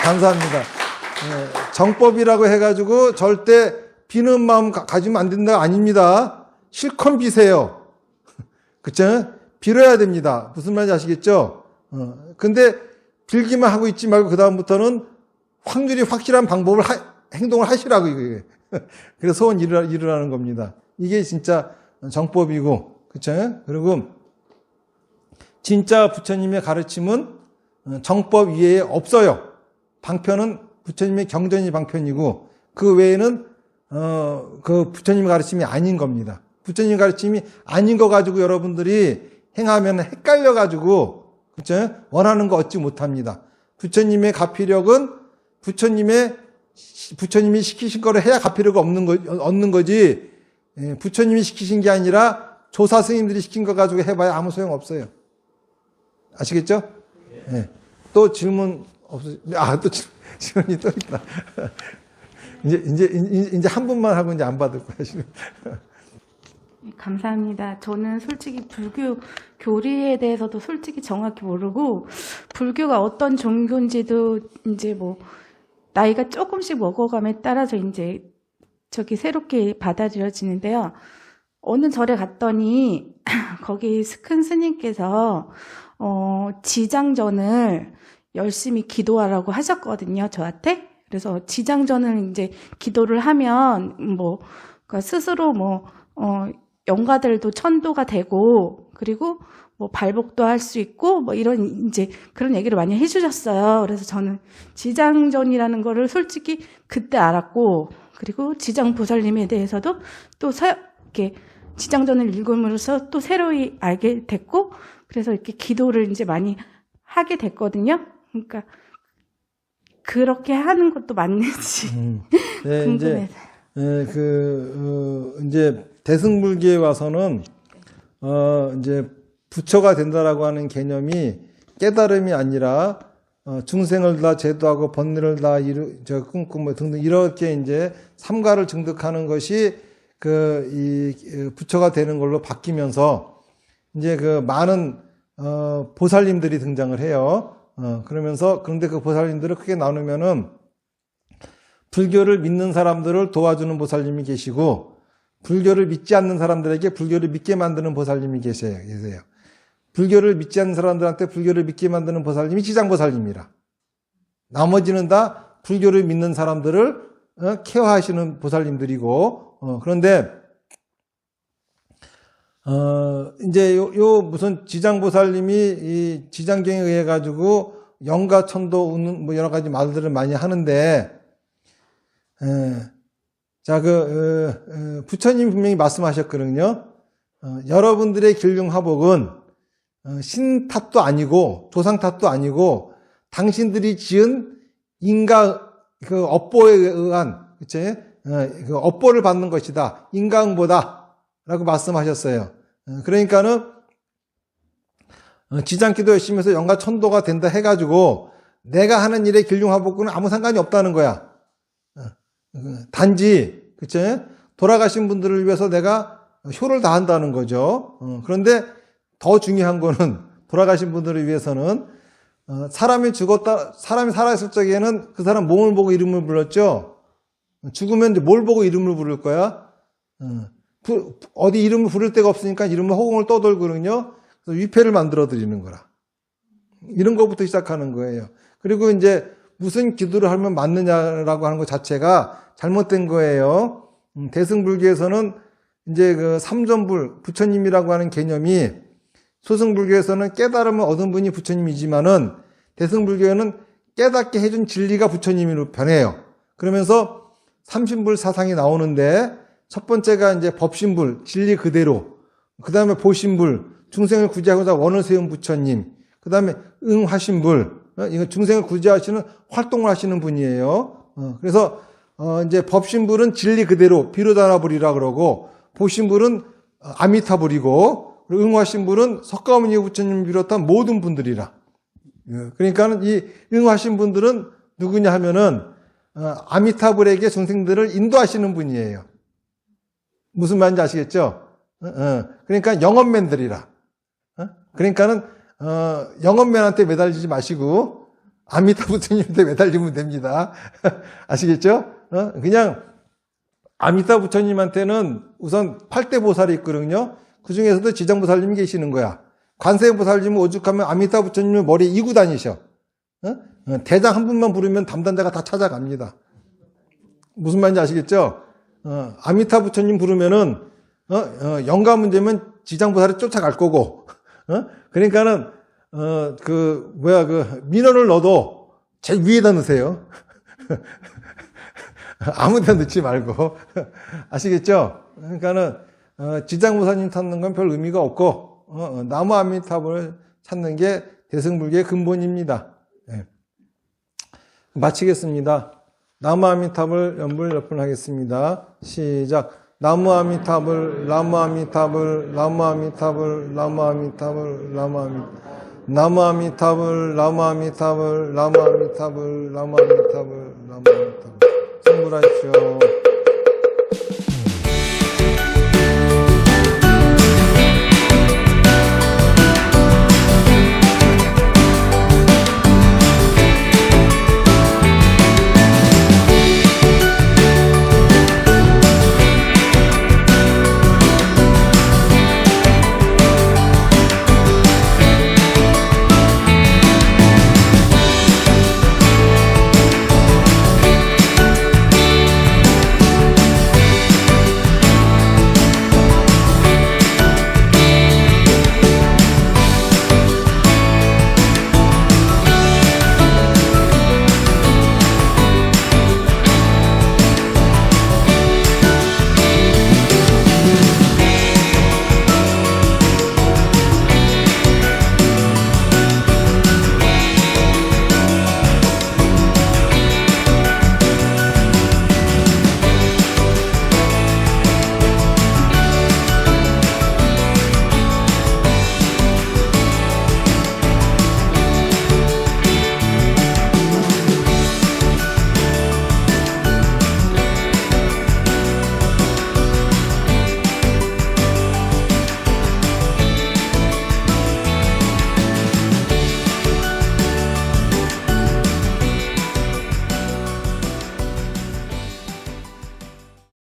감사합니다. 예, 정법이라고 해가지고 절대 비는 마음 가지면 안 된다 아닙니다. 실컷 비세요. 그쵸? 빌어야 됩니다. 무슨 말인지 아시겠죠? 근데 빌기만 하고 있지 말고 그 다음부터는 확률이 확실한 방법을 행동을 하시라고 이거예요. 그래서 소원 이루라는 겁니다. 이게 진짜 정법이고, 그쵸? 그리고 진짜 부처님의 가르침은 정법 이외에 없어요. 방편은 부처님의 경전이 방편이고 그 외에는 그 부처님의 가르침이 아닌 겁니다. 부처님 가르침이 아닌 거 가지고 여러분들이 행하면 헷갈려 가지고 그렇죠? 원하는 거 얻지 못합니다. 부처님의 가피력은 부처님이 시키신 거를 해야 가피력을 얻는 거지. 부처님이 시키신 게 아니라 조사 스님들이 시킨 거 가지고 해봐야 아무 소용 없어요. 아시겠죠? 네. 또 질문 없으? 또 질문이 또 있다. 이제 한 분만 하고 이제 안 받을 거야. 감사합니다. 저는 솔직히 불교 교리에 대해서도 솔직히 정확히 모르고 불교가 어떤 종교인지도 이제 뭐 나이가 조금씩 먹어감에 따라서 이제 저기 새롭게 받아들여지는데요. 어느 절에 갔더니 거기 큰 스님께서 지장전을 열심히 기도하라고 하셨거든요, 저한테. 그래서 지장전을 이제 기도를 하면 뭐 그러니까 스스로 뭐 영가들도 천도가 되고 그리고 뭐 발복도 할 수 있고 뭐 이런 이제 그런 얘기를 많이 해주셨어요. 그래서 저는 지장전이라는 거를 솔직히 그때 알았고 그리고 지장보살님에 대해서도 또 이렇게 지장전을 읽음으로써 또 새로이 알게 됐고 그래서 이렇게 기도를 이제 많이 하게 됐거든요. 그러니까 그렇게 하는 것도 맞는지 네, 궁금해서. 이제 대승불교에 와서는 이제 부처가 된다라고 하는 개념이 깨달음이 아니라 중생을 다 제도하고 번뇌를 다 끊고 뭐 등등 이렇게 이제 삼가를 증득하는 것이 이 부처가 되는 걸로 바뀌면서 이제 그 많은 보살님들이 등장을 해요. 그런데 그 보살님들을 크게 나누면은 불교를 믿는 사람들을 도와주는 보살님이 계시고 불교를 믿지 않는 사람들에게 불교를 믿게 만드는 보살님이 계세요. 불교를 믿지 않는 사람들한테 불교를 믿게 만드는 보살님이 지장보살님이라. 나머지는 다 불교를 믿는 사람들을 케어하시는 보살님들이고 그런데 이제 요 무슨 지장보살님이 이 지장경에 의해 가지고 영가천도 뭐 여러 가지 말들을 많이 하는데 부처님 분명히 말씀하셨거든요. 여러분들의 길흉화복은 신 탓도 아니고 조상 탓도 아니고 당신들이 지은 인가 그 업보에 의한 그 업보를 받는 것이다. 인가응보다라고 말씀하셨어요. 그러니까는 지장기도 열심히 해서 영가천도가 된다 해가지고 내가 하는 일에 길흉화복은 아무 상관이 없다는 거야. 단지 돌아가신 분들을 위해서 내가 효를 다한다는 거죠. 그런데 더 중요한 거는 돌아가신 분들을 위해서는 사람이 살아있을 적에는 그 사람 몸을 보고 이름을 불렀죠. 죽으면 이제 뭘 보고 이름을 부를 거야? 어디 이름을 부를 데가 없으니까 이름을 허공을 떠돌거든요. 그래서 위패를 만들어 드리는 거라. 이런 것부터 시작하는 거예요. 그리고 이제 무슨 기도를 하면 맞느냐라고 하는 것 자체가 잘못된 거예요. 대승불교에서는 이제 그 삼존불, 부처님이라고 하는 개념이 소승불교에서는 깨달음을 얻은 분이 부처님이지만은 대승불교에는 깨닫게 해준 진리가 부처님으로 변해요. 그러면서 삼신불 사상이 나오는데 첫 번째가 이제 법신불, 진리 그대로. 그 다음에 보신불, 중생을 구제하고자 원을 세운 부처님. 그 다음에 응화신불, 이거 중생을 구제하시는 활동을 하시는 분이에요. 그래서 이제 법신불은 진리 그대로 비로다나불이라 그러고 보신불은 아미타불이고 그리고 응화신불은 석가모니 부처님 비롯한 모든 분들이라. 그러니까는 이 응화신 분들은 누구냐 하면은 아미타불에게 중생들을 인도하시는 분이에요. 무슨 말인지 아시겠죠? 그러니까 영업맨들이라. 그러니까는 영업맨한테 매달리지 마시고 아미타 부처님한테 매달리면 됩니다. 아시겠죠? 그냥 아미타 부처님한테는 우선 8대 보살이 있거든요. 그 중에서도 지장보살님이 계시는 거야. 관세보살님은 오죽하면 아미타 부처님을 머리에 이고 다니셔. 대장 한 분만 부르면 담당자가 다 찾아갑니다. 무슨 말인지 아시겠죠? 아미타 부처님 부르면은 영가 문제면 지장보살이 쫓아갈 거고, 그러니까는 민원을 넣어도 제일 위에다 넣으세요. 아무 데나 넣지 말고. 아시겠죠? 그러니까는, 지장보살님 찾는 건 별 의미가 없고, 나무 아미타불을 찾는 게 대승불교의 근본입니다. 예. 마치겠습니다. 나무 아미타불 연불 몇 번 하겠습니다. 시작. 나무 아미타불, 나무 아미타불, 나무 아미타불, 나무 아미타불, 나무 아미타불. 나무 아미타불, 나무 아미타불, 나무 아미타불, 나무 아미타불, 나무 아미타불. 성불하십시오.